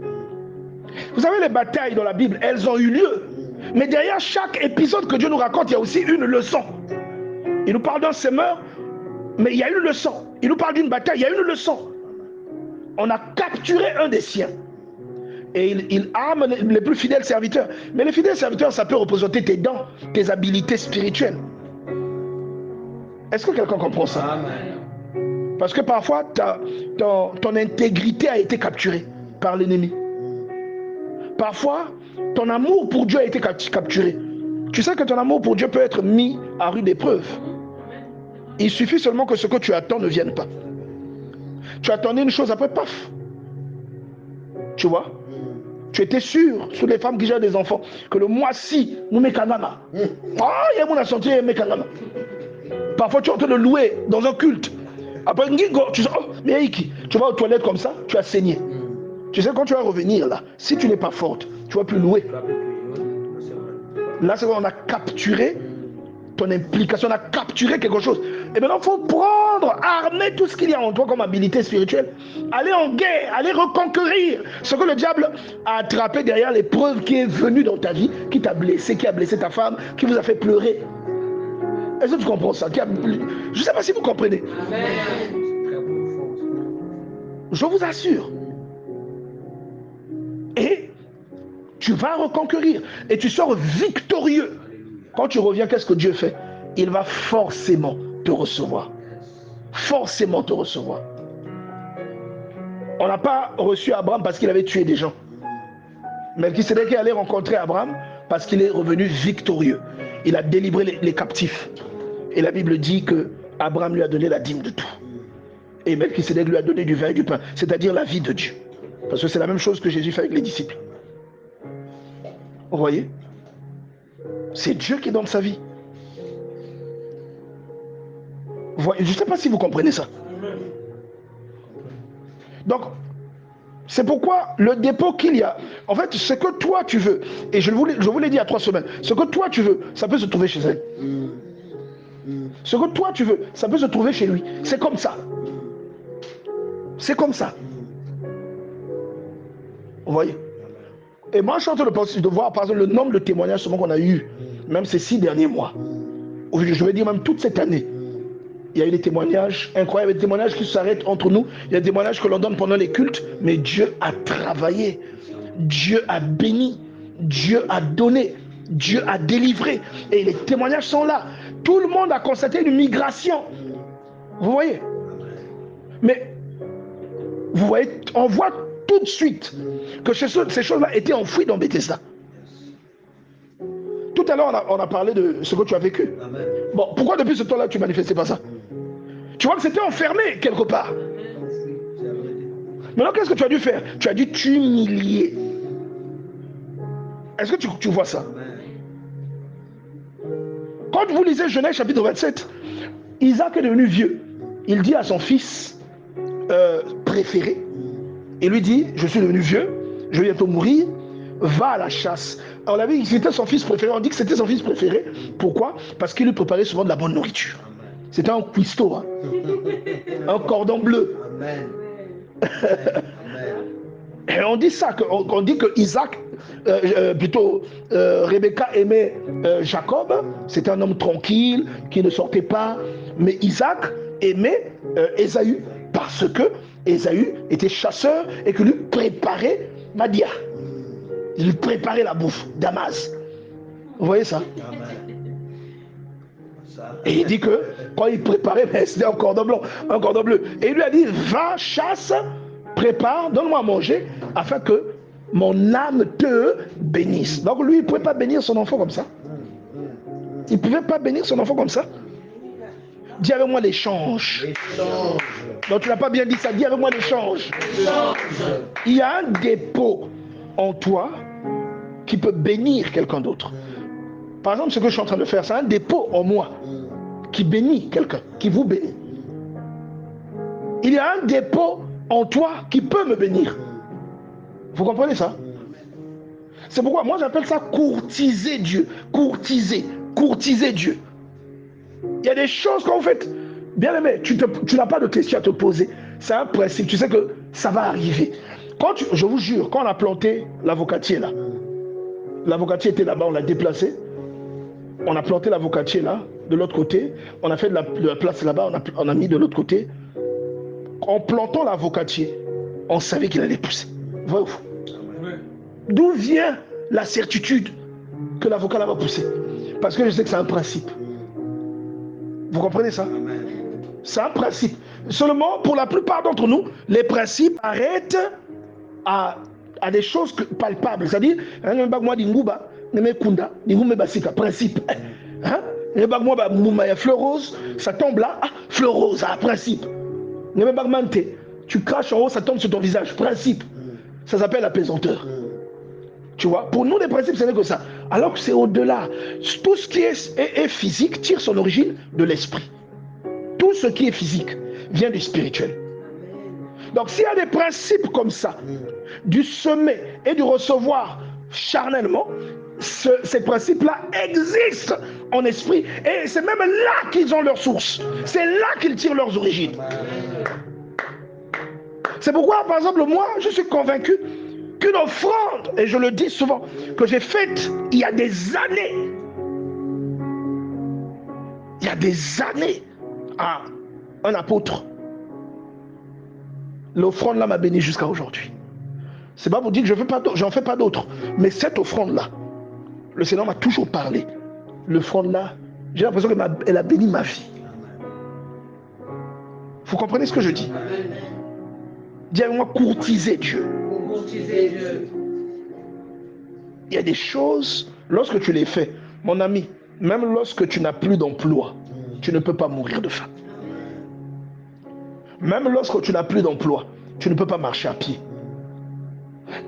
Vous savez, les batailles dans la Bible, elles ont eu lieu. Mais derrière chaque épisode que Dieu nous raconte, il y a aussi une leçon. Il nous parle d'un semeur, mais il y a une leçon. Il nous parle d'une bataille, il y a une leçon. On a capturé un des siens. Et il arme les plus fidèles serviteurs. Mais les fidèles serviteurs, ça peut représenter tes dons, tes habilités spirituelles. Est-ce que quelqu'un comprend ça? Amen. Parce que parfois, ton intégrité a été capturée par l'ennemi. Parfois, ton amour pour Dieu a été capturé. Tu sais que ton amour pour Dieu peut être mis à rude épreuve. Il suffit seulement que ce que tu attends ne vienne pas. Tu attendais une chose, après, paf. Tu vois? Tu étais sûr, sur les femmes qui gèrent des enfants, que le mois-ci, nous mécanama. Ah, il y a mon assorti, mécanama. Parfois, tu es en train de louer dans un culte. Après, tu sais, oh, mais tu vas aux toilettes comme ça, tu as saigné. Tu sais, quand tu vas revenir là, si tu n'es pas forte, tu ne vas plus louer. Là, c'est vrai, on a capturé ton implication, on a capturé quelque chose. Et maintenant, il faut prendre, armer tout ce qu'il y a en toi comme habilité spirituelle. Aller en guerre, aller reconquérir ce que le diable a attrapé derrière l'épreuve qui est venue dans ta vie, qui t'a blessé, qui a blessé ta femme, qui vous a fait pleurer. Est-ce que tu comprends ça? Je ne sais pas si vous comprenez. Je vous assure. Et tu vas reconquérir. Et tu sors victorieux. Quand tu reviens, qu'est-ce que Dieu fait? Il va forcément te recevoir. Forcément te recevoir. On n'a pas reçu Abraham parce qu'il avait tué des gens. Melchisédek est allé rencontrer Abraham parce qu'il est revenu victorieux. Il a délivré les captifs. Et la Bible dit que Abraham lui a donné la dîme de tout. Et Melchisédek lui a donné du vin et du pain, c'est-à-dire la vie de Dieu. Parce que c'est la même chose que Jésus fait avec les disciples. Vous voyez? C'est Dieu qui donne sa vie. Vous voyez? Je ne sais pas si vous comprenez ça. Donc, c'est pourquoi le dépôt qu'il y a, en fait, ce que toi tu veux, et je vous l'ai dit il y a 3 semaines, ce que toi tu veux, ça peut se trouver chez elle. Ce que toi tu veux, ça peut se trouver chez lui. C'est comme ça. C'est comme ça. Vous voyez? Et moi, je suis en train de voir, par exemple, le nombre de témoignages qu'on a eu, même ces 6 derniers mois. Je vais dire même toute cette année. Il y a eu des témoignages incroyables, des témoignages qui s'arrêtent entre nous. Il y a des témoignages que l'on donne pendant les cultes, mais Dieu a travaillé. Dieu a béni. Dieu a donné. Dieu a délivré. Et les témoignages sont là. Tout le monde a constaté une migration. Vous voyez? Mais, vous voyez, on voit tout de suite que ces choses-là étaient enfouies dans Bethesda. Tout à l'heure, on a parlé de ce que tu as vécu. Bon, pourquoi depuis ce temps-là, tu ne manifestais pas ça? Tu vois que c'était enfermé quelque part. Maintenant, qu'est-ce que tu as dû faire? Tu as dû t'humilier. Est-ce que tu vois ça? Quand vous lisez Genèse chapitre 27, Isaac est devenu vieux. Il dit à son fils préféré, il lui dit, je suis devenu vieux, je vais bientôt mourir, va à la chasse. On l'a vu, c'était son fils préféré, on dit que c'était son fils préféré. Pourquoi? Parce qu'il lui préparait souvent de la bonne nourriture. C'était un cuistot, hein? Un cordon bleu. Amen. Et on dit ça, on dit que Isaac, Rebecca aimait Jacob, c'était un homme tranquille, qui ne sortait pas, mais Isaac aimait Ésaü, parce que Ésaü était chasseur et que lui préparait Madia. Il lui préparait la bouffe, Damas. Vous voyez ça? Et il dit que quand il préparait, c'était un cordon blanc, un cordon bleu. Et il lui a dit, va, chasse, prépare, donne-moi à manger, afin que mon âme te bénisse. Donc lui, il ne pouvait pas bénir son enfant comme ça. Il ne pouvait pas bénir son enfant comme ça. Dis avec moi l'échange. Donc tu n'as pas bien dit ça, dis avec moi l'échange. Il y a un dépôt en toi qui peut bénir quelqu'un d'autre. Par exemple, ce que je suis en train de faire, c'est un dépôt en moi qui bénit quelqu'un, qui vous bénit. Il y a un dépôt en toi qui peut me bénir. Vous comprenez ça? C'est pourquoi moi j'appelle ça courtiser Dieu. Courtiser Dieu. Il y a des choses quand vous faites, bien aimé, tu n'as pas de questions à te poser. C'est un principe, tu sais que ça va arriver. Je vous jure, quand on a planté l'avocatier là, l'avocatier était là-bas, on l'a déplacé. On a planté l'avocatier là, de l'autre côté. On a fait de la place là-bas, on a mis de l'autre côté. En plantant l'avocatier, on savait qu'il allait pousser. Vrai ou faux? D'où vient la certitude que l'avocat là va pousser? Parce que je sais que c'est un principe. Vous comprenez ça? C'est un principe. Seulement, pour la plupart d'entre nous, les principes arrêtent à des choses palpables. C'est-à-dire, principe. Hein? Fleur rose, ça tombe là, fleur rose, principe. Tu craches en haut, ça tombe sur ton visage, principe. Ça s'appelle la pesanteur. Tu vois, pour nous, les principes, ce n'est que ça. Alors que c'est au-delà. Tout ce qui est physique tire son origine de l'esprit. Tout ce qui est physique vient du spirituel. Donc, s'il y a des principes comme ça, du semer et du recevoir charnellement, ces principes-là existent en esprit. Et c'est même là qu'ils ont leur source. C'est là qu'ils tirent leurs origines. C'est pourquoi, par exemple, moi, je suis convaincu qu'une offrande, et je le dis souvent, que j'ai faite il y a des années, à un apôtre, l'offrande là m'a béni jusqu'à aujourd'hui. C'est pas pour dire que j'en fais pas d'autres, mais cette offrande là, le Seigneur m'a toujours parlé. L'offrande là, j'ai l'impression qu'elle a béni ma vie. Vous comprenez ce que je dis? Dis avec moi, courtiser Dieu. Il y a des choses, lorsque tu les fais, mon ami, même lorsque tu n'as plus d'emploi, tu ne peux pas mourir de faim. Même lorsque tu n'as plus d'emploi, tu ne peux pas marcher à pied.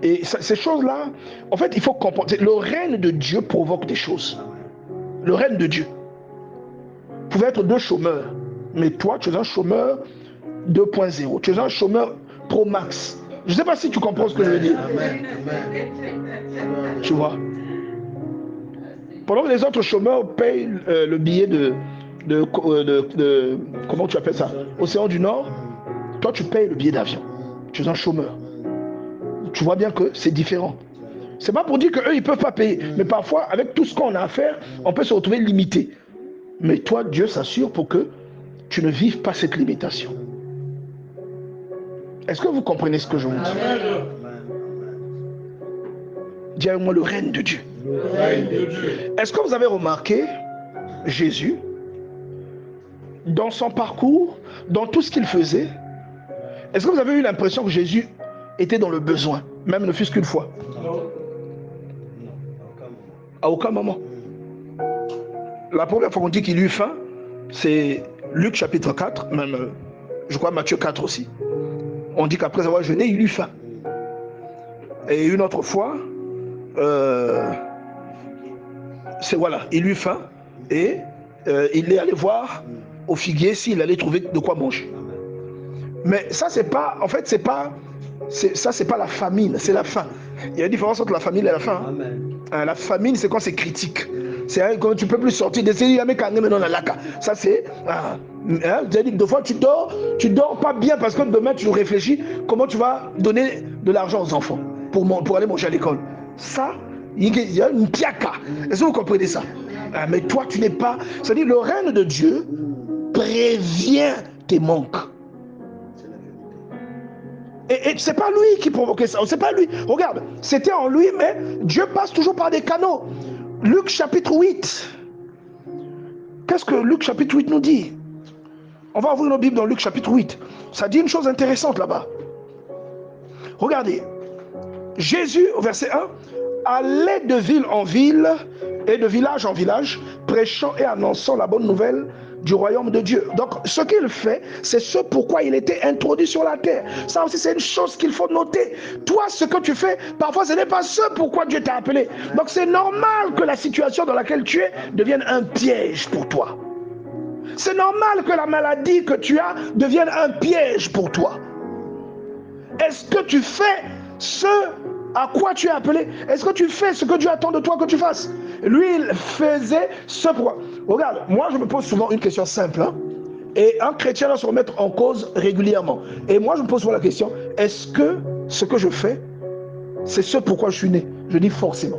Et ces choses-là, en fait, il faut comprendre. Le règne de Dieu provoque des choses. Le règne de Dieu. Vous pouvez être 2 chômeurs, mais toi, tu es un chômeur 2.0. Tu es un chômeur pro max. Je ne sais pas si tu comprends ce que je veux dire. Tu vois. Pendant que les autres chômeurs payent le billet de comment tu appelles ça, Océan du Nord, toi tu payes le billet d'avion. Tu es un chômeur. Tu vois bien que c'est différent. C'est pas pour dire qu'eux ils peuvent pas payer, mais parfois avec tout ce qu'on a à faire, on peut se retrouver limité. Mais toi, Dieu s'assure pour que tu ne vives pas cette limitation. Est-ce que vous comprenez ce que je vous dis? Dis avec moi le règne de Dieu. Est-ce que vous avez remarqué Jésus dans son parcours, dans tout ce qu'il faisait? Est-ce que vous avez eu l'impression que Jésus était dans le besoin, même ne fût-ce qu'une fois? À aucun moment. La première fois qu'on dit qu'il eut faim, c'est Luc chapitre 4, même je crois Matthieu 4 aussi. On dit qu'après avoir jeûné, il eut faim. Et une autre fois, il eut faim et il est allé voir au figuier s'il allait trouver de quoi manger. Mais ça, c'est pas, en fait, c'est pas la famine, c'est la faim. Il y a une différence entre la famine et la faim. La famine, c'est quand c'est critique. C'est quand tu ne peux plus sortir. Ça, c'est... Des fois, tu dors pas bien parce que demain, tu réfléchis comment tu vas donner de l'argent aux enfants pour aller manger à l'école. Ça, il y a une piaka. Est-ce que vous comprenez ça? Mais toi, tu n'es pas... C'est-à-dire, le règne de Dieu prévient tes manques. Et c'est pas lui qui provoquait ça, c'est pas lui. Regarde, c'était en lui, mais Dieu passe toujours par des canaux. Luc chapitre 8. Qu'est-ce que Luc chapitre 8 nous dit? On va ouvrir nos Bibles dans Luc chapitre 8. Ça dit une chose intéressante là-bas. Regardez. Jésus, au verset 1, allait de ville en ville et de village en village, prêchant et annonçant la bonne nouvelle du royaume de Dieu. Donc, ce qu'il fait, c'est ce pourquoi il était introduit sur la terre. Ça aussi, c'est une chose qu'il faut noter. Toi, ce que tu fais, parfois, ce n'est pas ce pourquoi Dieu t'a appelé. Donc, c'est normal que la situation dans laquelle tu es devienne un piège pour toi. C'est normal que la maladie que tu as devienne un piège pour toi. Est-ce que tu fais ce à quoi tu es appelé? Est-ce que tu fais ce que Dieu attend de toi que tu fasses? Lui, il faisait ce pourquoi. Regarde, moi je me pose souvent une question simple. Et un chrétien doit se remettre en cause régulièrement. Et moi je me pose souvent la question, est-ce que ce que je fais, c'est ce pourquoi je suis né? Je dis forcément.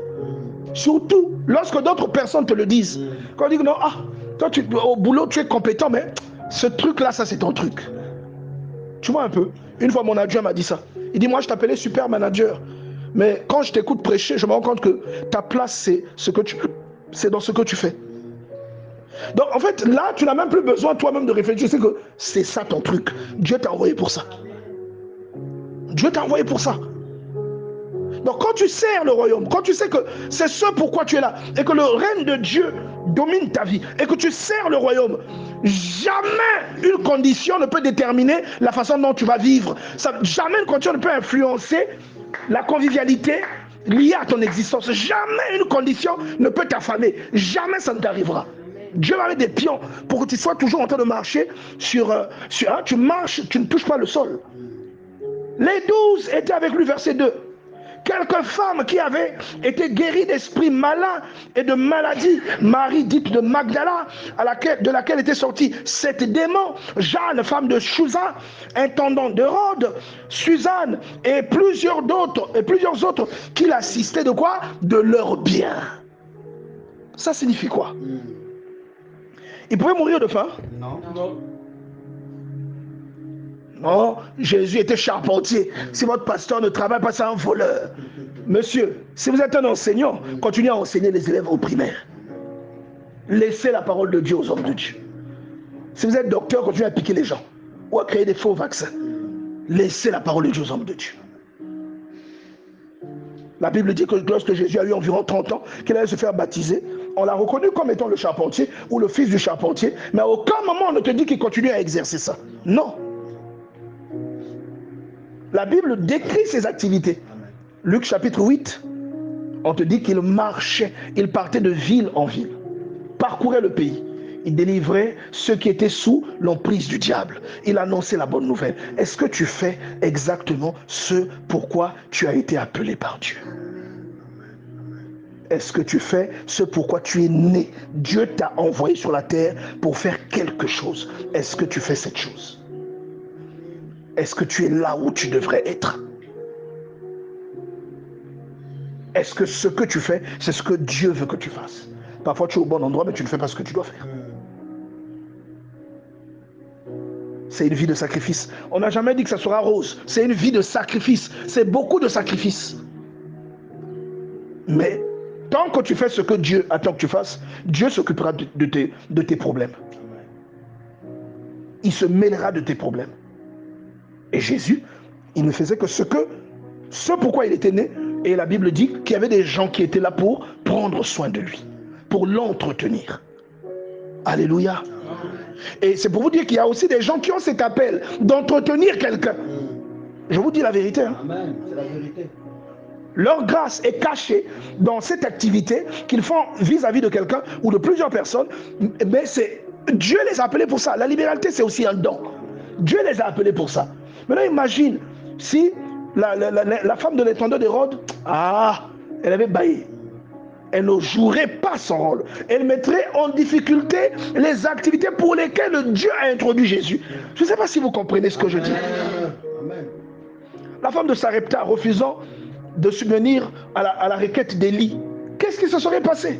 Surtout lorsque d'autres personnes te le disent. Quand on dit que non, toi au boulot tu es compétent, mais ce truc-là, ça c'est ton truc. Tu vois un peu? Une fois mon adjoint m'a dit ça. Il dit, moi je t'appelais super manager. Mais quand je t'écoute prêcher, je me rends compte que ta place, c'est dans ce que tu fais. Donc en fait, là, tu n'as même plus besoin toi-même de réfléchir. Tu sais que c'est ça ton truc. Dieu t'a envoyé pour ça. Dieu t'a envoyé pour ça. Donc quand tu sers le royaume, quand tu sais que c'est ce pourquoi tu es là, et que le règne de Dieu domine ta vie, et que tu sers le royaume, jamais une condition ne peut déterminer la façon dont tu vas vivre. Jamais une condition ne peut influencer la convivialité liée à ton existence. Jamais une condition ne peut t'affamer. Jamais ça ne t'arrivera. Dieu va mettre des pions pour que tu sois toujours en train de marcher tu marches, tu ne touches pas le sol. Les 12 étaient avec lui, verset 2. Quelques femmes qui avaient été guéries d'esprits malins et de maladies, Marie dite de Magdala, de laquelle était sorti 7 démons, Jeanne, femme de Chuza, intendant d'Hérode, Suzanne et plusieurs autres qui l'assistaient de quoi? De leur bien. Ça signifie quoi? Ils pouvaient mourir de faim? Non. Non, Jésus était charpentier. Si votre pasteur ne travaille pas, c'est un voleur. Monsieur, si vous êtes un enseignant, continuez à enseigner les élèves au primaire. Laissez la parole de Dieu aux hommes de Dieu. Si vous êtes docteur, continuez à piquer les gens ou à créer des faux vaccins. Laissez la parole de Dieu aux hommes de Dieu. La Bible dit que lorsque Jésus a eu environ 30 ans, qu'il allait se faire baptiser, on l'a reconnu comme étant le charpentier ou le fils du charpentier, mais à aucun moment on ne te dit qu'il continue à exercer ça. Non. La Bible décrit ses activités. Luc chapitre 8, on te dit qu'il marchait, il partait de ville en ville, parcourait le pays. Il délivrait ceux qui étaient sous l'emprise du diable. Il annonçait la bonne nouvelle. Est-ce que tu fais exactement ce pourquoi tu as été appelé par Dieu? Est-ce que tu fais ce pourquoi tu es né? Dieu t'a envoyé sur la terre pour faire quelque chose. Est-ce que tu fais cette chose? Est-ce que tu es là où tu devrais être? Est-ce que ce que tu fais, c'est ce que Dieu veut que tu fasses? Parfois tu es au bon endroit, mais tu ne fais pas ce que tu dois faire. C'est une vie de sacrifice. On n'a jamais dit que ça sera rose. C'est une vie de sacrifice. C'est beaucoup de sacrifices. Mais tant que tu fais ce que Dieu attend que tu fasses, Dieu s'occupera de tes problèmes. Il se mêlera de tes problèmes. Et Jésus, il ne faisait que ce pourquoi il était né. Et la Bible dit qu'il y avait des gens qui étaient là pour prendre soin de lui, pour l'entretenir. Alléluia. Et c'est pour vous dire qu'il y a aussi des gens qui ont cet appel d'entretenir quelqu'un. Je vous dis la vérité. Hein. Amen. C'est la vérité. Leur grâce est cachée dans cette activité qu'ils font vis-à-vis de quelqu'un ou de plusieurs personnes. Mais Dieu les a appelés pour ça. La libéralité, c'est aussi un don. Dieu les a appelés pour ça. Maintenant, imagine si la femme de l'étendard d'Hérode, elle avait bailli. Elle ne jouerait pas son rôle. Elle mettrait en difficulté les activités pour lesquelles Dieu a introduit Jésus. Je ne sais pas si vous comprenez ce que je dis. Amen. La femme de Sarepta refusant de subvenir à la requête d'Élie, qu'est-ce qui se serait passé?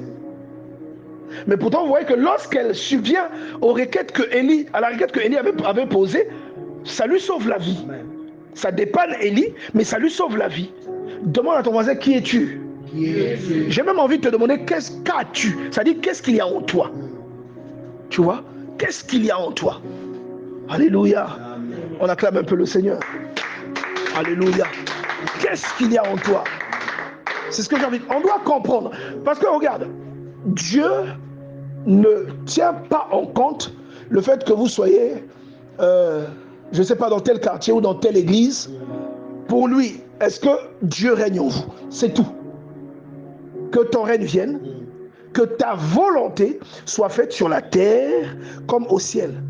Mais pourtant, vous voyez que lorsqu'elle subvient aux requêtes à la requête que Élie avait posée, ça lui sauve la vie. Amen. Ça dépanne Élie, mais ça lui sauve la vie. Demande à ton voisin, qui es-tu? J'ai même envie de te demander, qu'as-tu? C'est-à-dire, qu'est-ce qu'il y a en toi? Tu vois? Qu'est-ce qu'il y a en toi? Alléluia. Amen. On acclame un peu le Seigneur. Alléluia. Qu'est-ce qu'il y a en toi? C'est ce que j'ai envie. On doit comprendre. Parce que regarde, Dieu ne tient pas en compte le fait que vous soyez, je ne sais pas, dans tel quartier ou dans telle église. Pour lui, est-ce que Dieu règne en vous? C'est tout. Que ton règne vienne, que ta volonté soit faite sur la terre comme au ciel.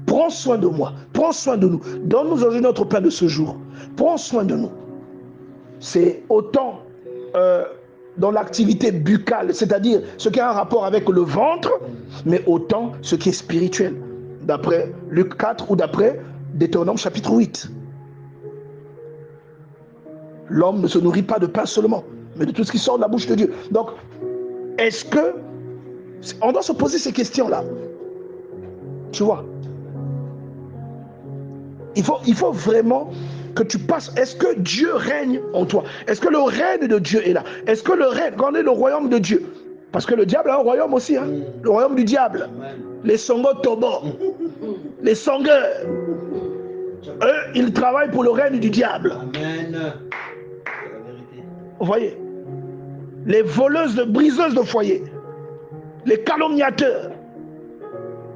Prends soin de moi, prends soin de nous. Donne-nous aujourd'hui notre pain de ce jour. Prends soin de nous. C'est autant dans l'activité buccale, c'est-à-dire ce qui a un rapport avec le ventre, mais autant ce qui est spirituel, d'après Luc 4 ou d'après Deutéronome chapitre 8. L'homme ne se nourrit pas de pain seulement, mais de tout ce qui sort de la bouche de Dieu. Donc, est-ce que... On doit se poser ces questions-là. Tu vois? Il faut vraiment que tu passes. Est-ce que Dieu règne en toi? Est-ce que le règne de Dieu est là? Est-ce que le règne, quand on est le royaume de Dieu, parce que le diable a un royaume aussi, hein? Le royaume du diable. Les Songo Tobo, les sangueurs, eux, ils travaillent pour le règne du diable. Amen. Vous voyez? Les voleuses, briseuses de foyer, les calomniateurs,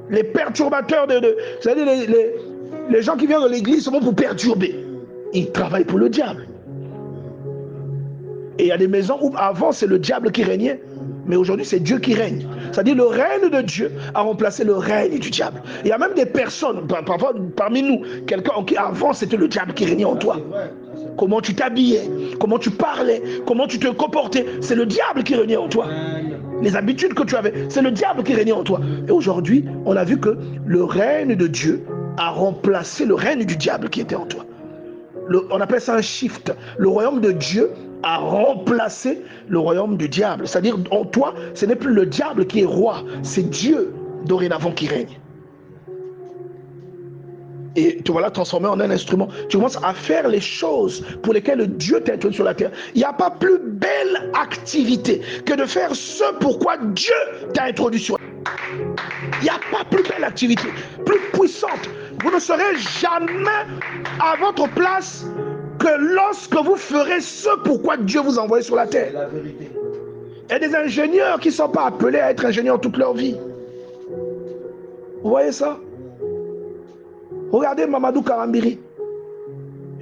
les perturbateurs c'est-à-dire les gens qui viennent de l'église seulement pour perturber. Ils travaillent pour le diable. Et il y a des maisons où avant c'est le diable qui régnait, mais aujourd'hui c'est Dieu qui règne. C'est-à-dire le règne de Dieu a remplacé le règne du diable. Il y a même des personnes, parfois parmi nous, quelqu'un qui avant c'était le diable qui régnait en toi. Comment tu t'habillais, comment tu parlais, comment tu te comportais, c'est le diable qui régnait en toi. Les habitudes que tu avais, c'est le diable qui régnait en toi. Et aujourd'hui, on a vu que le règne de Dieu a remplacé le règne du diable qui était en toi. On appelle ça un shift. Le royaume de Dieu a remplacé le royaume du diable. C'est-à-dire, en toi, ce n'est plus le diable qui est roi, c'est Dieu dorénavant qui règne. Et tu vas la transformer en un instrument. Tu commences à faire les choses pour lesquelles Dieu t'a introduit sur la terre. Il n'y a pas plus belle activité que de faire ce pourquoi Dieu t'a introduit sur la terre. Il n'y a pas plus belle activité, plus puissante. Vous ne serez jamais à votre place que lorsque vous ferez ce pourquoi Dieu vous a envoyé sur la terre. C'est la vérité. Il y a des ingénieurs qui ne sont pas appelés à être ingénieurs toute leur vie. Vous voyez ça? Regardez Mamadou Karambiri,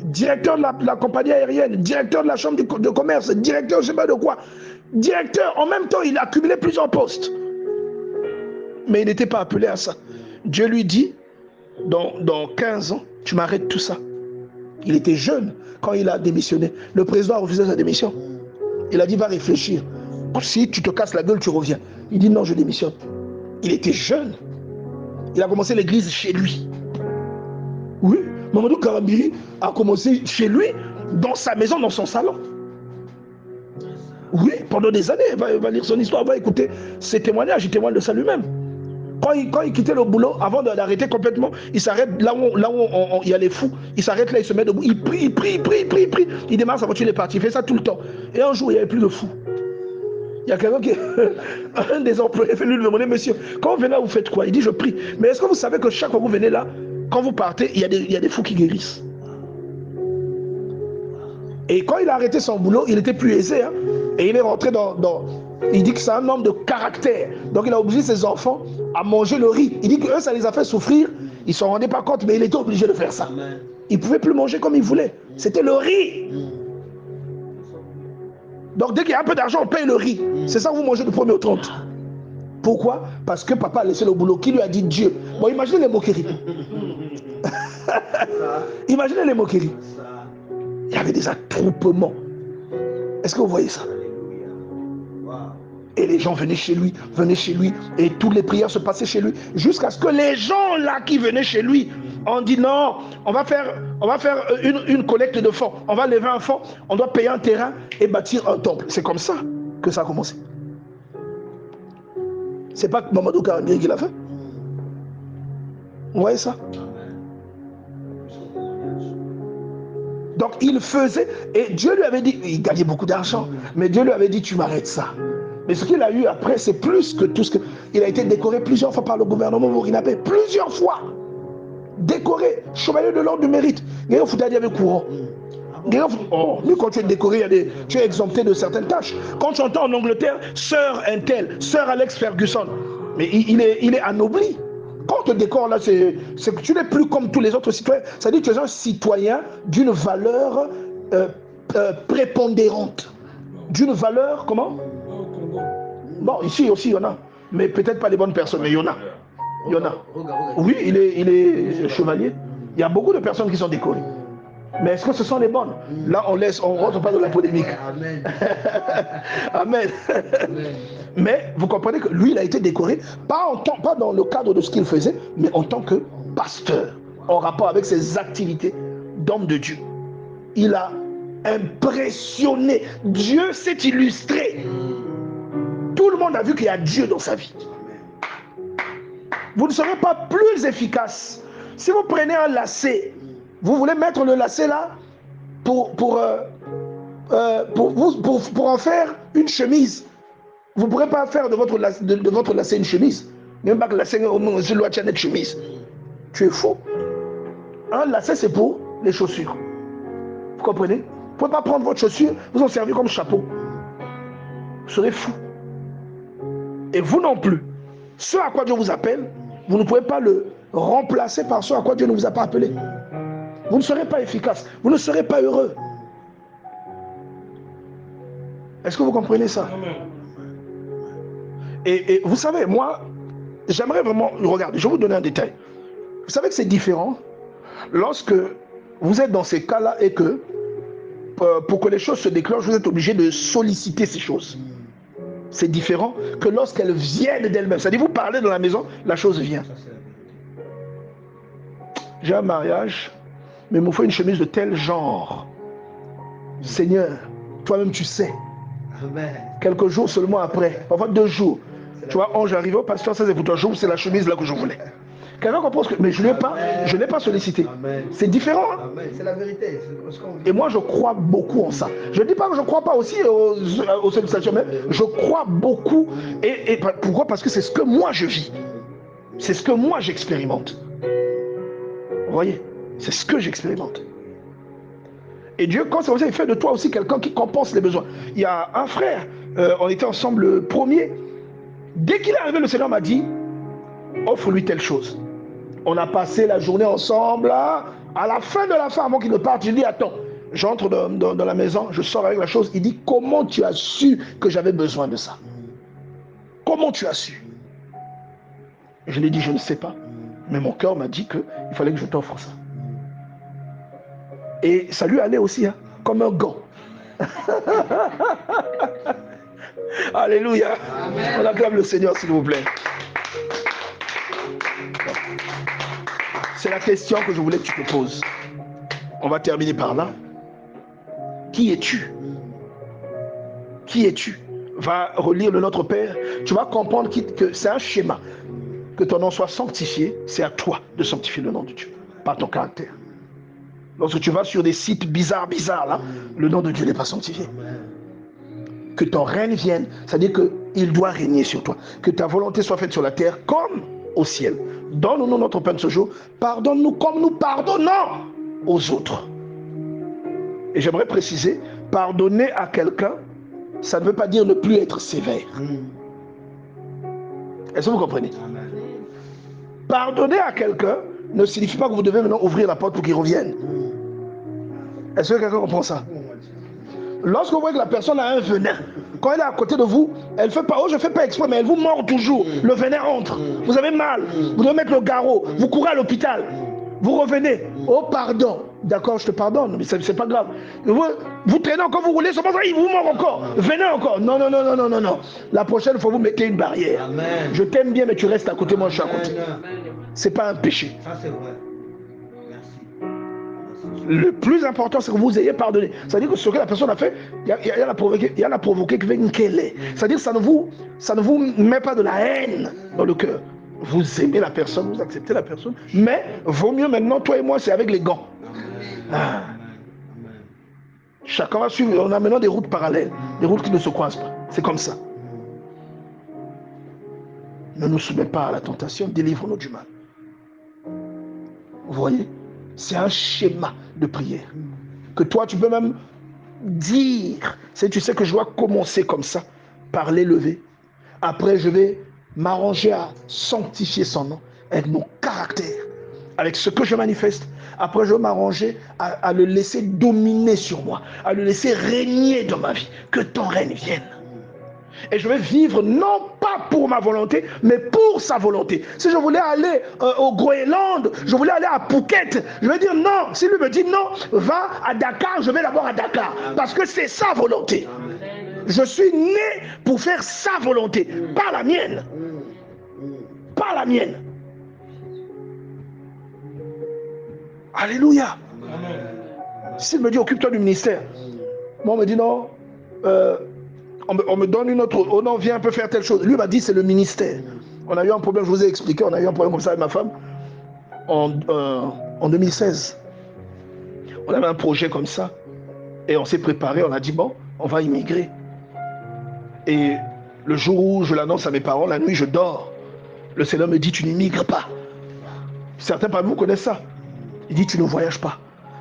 directeur de la compagnie aérienne, directeur de la chambre de commerce, directeur je ne sais pas de quoi. Directeur, en même temps, il a accumulé plusieurs postes. Mais il n'était pas appelé à ça. Dieu lui dit, dans 15 ans, tu m'arrêtes tout ça. Il était jeune quand il a démissionné. Le président a refusé sa démission. Il a dit, va réfléchir. Si tu te casses la gueule, tu reviens. Il dit, non, je démissionne. Il était jeune. Il a commencé l'église chez lui. Oui, Mamadou Karambiri a commencé chez lui, dans sa maison, dans son salon. Oui, pendant des années, il va lire son histoire, il va écouter ses témoignages, il témoigne de ça lui-même. Quand il quittait le boulot, avant d'arrêter complètement, il s'arrête là où il y a les fous, il s'arrête là, il se met debout, il prie. Il démarre sa voiture, il est parti, il fait ça tout le temps. Et un jour, il n'y avait plus de fous. Il y a quelqu'un qui, un des employés, fait lui demander, monsieur, quand vous venez là, vous faites quoi? Il dit, je prie. Mais est-ce que vous savez que chaque fois que vous venez là, quand vous partez, il y a des fous qui guérissent? Et quand il a arrêté son boulot, il était plus aisé. Hein, et il est rentré il dit que c'est un homme de caractère. Donc il a obligé ses enfants à manger le riz. Il dit que eux, ça les a fait souffrir. Ils ne s'en rendaient pas compte, mais il était obligé de faire ça. Il ne pouvait plus manger comme il voulait. C'était le riz. Donc dès qu'il y a un peu d'argent, on paye le riz. C'est ça que vous mangez du 1er au 30. Pourquoi? Parce que papa a laissé le boulot. Qui lui a dit Dieu? Bon, imaginez les moqueries. Imaginez les moqueries. Il y avait des attroupements. Est-ce que vous voyez ça? Et les gens venaient chez lui, et toutes les prières se passaient chez lui, jusqu'à ce que les gens là qui venaient chez lui ont dit non, on va faire une collecte de fonds, on va lever un fonds, on doit payer un terrain et bâtir un temple. C'est comme ça que ça a commencé. C'est pas Mamadou Karambiri qui l'a fait. Vous voyez ça? Donc il faisait, et Dieu lui avait dit, il gagnait beaucoup d'argent, mais Dieu lui avait dit, tu m'arrêtes ça. Mais ce qu'il a eu après, c'est plus que tout ce que... Il a été décoré plusieurs fois par le gouvernement burkinabé, plusieurs fois. Décoré, chevalier de l'ordre du mérite. Oh, mais quand tu es décoré, tu es exempté de certaines tâches. Quand tu entends en Angleterre, sœur Intel, sœur Alex Ferguson, mais il est anobli. Quand on te décore là, c'est que tu n'es plus comme tous les autres citoyens. Ça dit que tu es un citoyen d'une valeur prépondérante. D'une valeur, comment? Bon, ici aussi il y en a. Mais peut-être pas les bonnes personnes, mais il y en a. Il y en a. Oui, il est chevalier. Il y a beaucoup de personnes qui sont décorées. Mais est-ce que ce sont les bonnes? Là, on rentre pas dans la polémique. Amen. Amen. Mais vous comprenez que lui, il a été décoré, pas dans le cadre de ce qu'il faisait, mais en tant que pasteur, en rapport avec ses activités d'homme de Dieu. Il a impressionné. Dieu s'est illustré. Tout le monde a vu qu'il y a Dieu dans sa vie. Vous ne serez pas plus efficace. Si vous prenez un lacet, vous voulez mettre le lacet là pour en faire une chemise. Vous ne pourrez pas faire de votre lacet une chemise. Même pas que lacet, je dois tenir une chemise. Tu es fou. Un lacet, c'est pour les chaussures. Vous comprenez? Vous ne pouvez pas prendre votre chaussure, vous en servir comme chapeau. Vous serez fou. Et vous non plus. Ce à quoi Dieu vous appelle, vous ne pouvez pas le remplacer par ce à quoi Dieu ne vous a pas appelé. Vous ne serez pas efficace. Vous ne serez pas heureux. Est-ce que vous comprenez ça? Et vous savez, moi, j'aimerais vraiment... Regardez, je vais vous donner un détail. Vous savez que c'est différent lorsque vous êtes dans ces cas-là et que pour que les choses se déclenchent, vous êtes obligé de solliciter ces choses. C'est différent que lorsqu'elles viennent d'elles-mêmes. C'est-à-dire, vous parlez dans la maison, la chose vient. J'ai un mariage, mais il me faut une chemise de tel genre. Seigneur, toi-même tu sais. Amen. Quelques jours seulement après, parfois 2 jours. Tu vois, Ange arrivé au pasteur, ça c'est pour 2 jours, c'est la chemise là que je voulais. Quelqu'un comprend que... Mais je ne l'ai pas sollicité. C'est différent. Hein? C'est la vérité. Et moi, je crois beaucoup en ça. Je ne dis pas que je ne crois pas aussi aux sollicitations, mais je crois beaucoup. Et pourquoi? Parce que c'est ce que moi je vis. C'est ce que moi j'expérimente. Vous voyez? C'est ce que j'expérimente. Et Dieu, quand c'est comme ça, il fait de toi aussi quelqu'un qui compense les besoins. Il y a un frère, on était ensemble le premier. Dès qu'il est arrivé, le Seigneur m'a dit, offre-lui telle chose. On a passé la journée ensemble. Là. À la fin de la fin, avant qu'il ne parte, je dis, attends, j'entre dans la maison, je sors avec la chose. Il dit, comment tu as su que j'avais besoin de ça? Comment tu as su? Je lui ai dit, je ne sais pas. Mais mon cœur m'a dit qu'il fallait que je t'offre ça. Et ça lui allait aussi, hein, comme un gant. Alléluia. Amen. On acclame le Seigneur, s'il vous plaît. C'est la question que je voulais que tu te poses. On va terminer par là. Qui es-tu? Qui es-tu? Va relire le Notre Père. Tu vas comprendre que c'est un schéma. Que ton nom soit sanctifié, c'est à toi de sanctifier le nom de Dieu, par ton caractère. Lorsque tu vas sur des sites bizarres là, le nom de Dieu n'est pas sanctifié. Que ton règne vienne, c'est-à-dire qu'il doit régner sur toi. Que ta volonté soit faite sur la terre comme au ciel. Donne-nous notre pain de ce jour. Pardonne-nous comme nous pardonnons aux autres. Et j'aimerais préciser, pardonner à quelqu'un, ça ne veut pas dire ne plus être sévère. Est-ce que vous comprenez? Pardonner à quelqu'un ne signifie pas que vous devez maintenant ouvrir la porte pour qu'il revienne. Est-ce que quelqu'un comprend ça? Lorsque vous voyez que la personne a un venin, quand elle est à côté de vous, elle fait pas, oh je ne fais pas exprès, mais elle vous mord toujours. Le venin entre. Vous avez mal. Vous devez mettre le garrot. Vous courez à l'hôpital. Vous revenez. Oh pardon. D'accord, je te pardonne, mais c'est pas grave. Vous traînez encore, vous roulez, il vous mord encore. Venez encore. Non. La prochaine fois, vous mettez une barrière. Amen. Je t'aime bien, mais tu restes à côté, moi je suis à côté. C'est pas un péché. Ça c'est vrai. Le plus important, c'est que vous ayez pardonné. C'est-à-dire que ce que la personne a fait, il y a la provoqué qu'elle est. C'est-à-dire que ça ne vous met pas de la haine dans le cœur. Vous aimez la personne, vous acceptez la personne, mais vaut mieux maintenant, toi et moi, c'est avec les gants. Ah. Chacun va suivre. On a maintenant des routes parallèles, des routes qui ne se croisent pas. C'est comme ça. Ne nous soumets pas à la tentation, délivre-nous du mal. Vous voyez? C'est un schéma de prière. Que toi, tu peux même dire. Tu sais que je dois commencer comme ça, par l'élever. Après, je vais m'arranger à sanctifier son nom avec mon caractère, avec ce que je manifeste. Après, je vais m'arranger à le laisser dominer sur moi, à le laisser régner dans ma vie. Que ton règne vienne. Et je vais vivre non pas pour ma volonté, mais pour sa volonté. Si je voulais aller au Groenland, je voulais aller à Phuket, je vais dire non. Si lui me dit non, va à Dakar, je vais d'abord à Dakar. Parce que c'est sa volonté. Je suis né pour faire sa volonté, pas la mienne. Pas la mienne. Alléluia. S'il me dit occupe-toi du ministère, moi on me dit non, on me donne une autre, oh non, viens un peu faire telle chose. Lui m'a dit c'est le ministère. On a eu un problème, je vous ai expliqué, on a eu un problème comme ça avec ma femme en 2016. On avait un projet comme ça et on s'est préparé, on a dit bon, on va immigrer. Et le jour où je l'annonce à mes parents, la nuit je dors, le Seigneur me dit tu n'immigres pas. Certains parmi vous connaissent ça. Il dit tu ne voyages pas.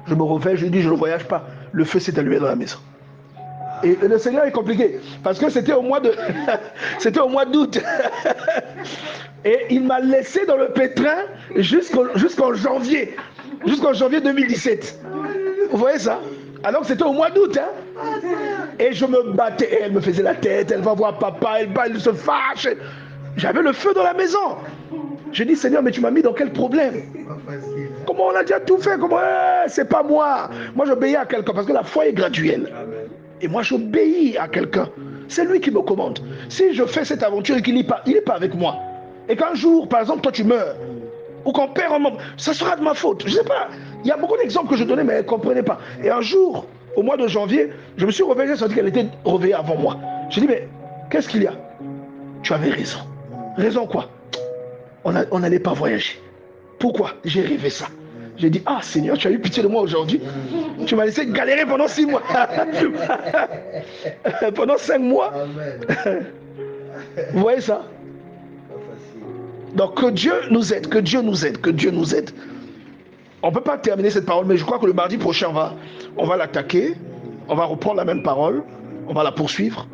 Je me réveille, je lui dis je ne voyage pas. Le feu s'est allumé dans la maison. Et le Seigneur est compliqué parce que c'était au mois d'août. Et il m'a laissé dans le pétrin jusqu'en janvier 2017. Vous voyez ça? Alors que c'était au mois d'août. Et je me battais. Et elle me faisait la tête. Elle va voir papa. Elle se fâche. J'avais le feu dans la maison. J'ai dit Seigneur, mais tu m'as mis dans quel problème? Comment on a déjà tout fait? Comment c'est pas moi. Moi j'obéis à quelqu'un parce que la foi est graduelle. Et moi j'obéis à quelqu'un. C'est lui qui me commande. Si je fais cette aventure et qu'il n'est pas avec moi, et qu'un jour, par exemple, toi tu meurs, ou qu'on perd un membre, ça sera de ma faute. Je ne sais pas. Il y a beaucoup d'exemples que je donnais, mais elle ne comprenait pas. Et un jour, au mois de janvier, je me suis réveillé, ça dit qu'elle était réveillée avant moi. J'ai dit, mais qu'est-ce qu'il y a? Tu avais raison. Raison quoi? On n'allait pas voyager. Pourquoi? J'ai rêvé ça. J'ai dit, ah Seigneur, tu as eu pitié de moi aujourd'hui. Tu m'as laissé galérer pendant 6 mois. Pendant 5 mois. Vous voyez ça? Donc que Dieu nous aide, que Dieu nous aide, que Dieu nous aide. On ne peut pas terminer cette parole, mais je crois que le mardi prochain, on va l'attaquer. On va reprendre la même parole. On va la poursuivre.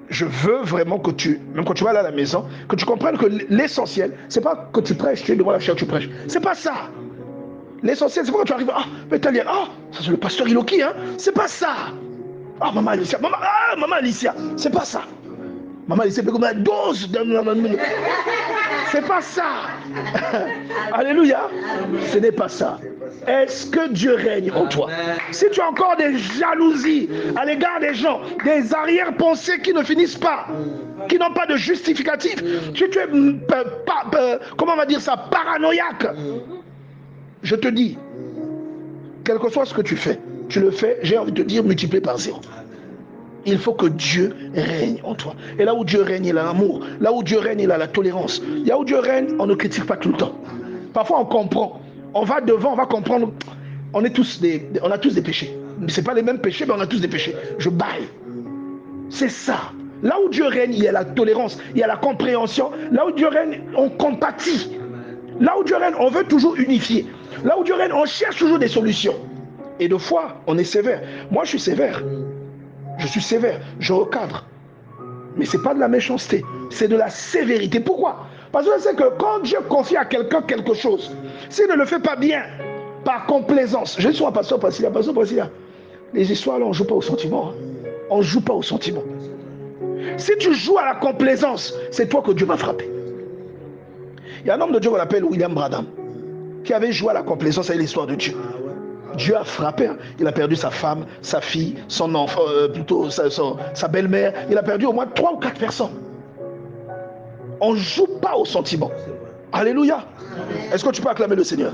Je veux vraiment que même quand tu vas aller à la maison, que tu comprennes que l'essentiel, c'est pas que tu prêches, tu es devant la chair, tu prêches. C'est pas ça. L'essentiel, c'est pas quand tu arrives, mais t'as l'air, ça c'est le pasteur Iloki, hein. C'est pas ça. Maman Alicia, maman Alicia, c'est pas ça. Maman Alicia, c'est comme la dose. C'est pas ça. Alléluia. Ce n'est pas ça. Est-ce que Dieu règne en toi? Si tu as encore des jalousies à l'égard des gens, des arrière-pensées qui ne finissent pas, qui n'ont pas de justificatif, si tu es, comment on va dire ça, paranoïaque, je te dis, quel que soit ce que tu le fais, j'ai envie de te dire, multiplié par 0. Il faut que Dieu règne en toi. Et là où Dieu règne, il a l'amour. Là où Dieu règne, il a la tolérance. Là où Dieu règne, on ne critique pas tout le temps. Parfois, on comprend. On va devant, on va comprendre. On a tous des péchés. Ce n'est pas les mêmes péchés, mais on a tous des péchés. Je baille. C'est ça. Là où Dieu règne, il y a la tolérance, il y a la compréhension. Là où Dieu règne, on compatit. Là où Dieu règne, on veut toujours unifier. Là où Dieu règne, on cherche toujours des solutions. Et de fois, on est sévère. Moi, je suis sévère. Je suis sévère, je recadre. Mais ce n'est pas de la méchanceté, c'est de la sévérité. Pourquoi? Parce que je sais que quand Dieu confie à quelqu'un quelque chose, s'il ne le fait pas bien, par complaisance, je dis souvent à pasteur Pasilia, les histoires là, on ne joue pas au sentiment. On ne joue pas au sentiment. Si tu joues à la complaisance, c'est toi que Dieu va frapper. Il y a un homme de Dieu qu'on appelle William Branham, qui avait joué à la complaisance avec l'histoire de Dieu. Dieu a frappé, il a perdu sa femme, sa fille, son enfant, plutôt sa belle-mère. Il a perdu au moins 3 ou 4 personnes. On ne joue pas au sentiment. Alléluia. Est-ce que tu peux acclamer le Seigneur?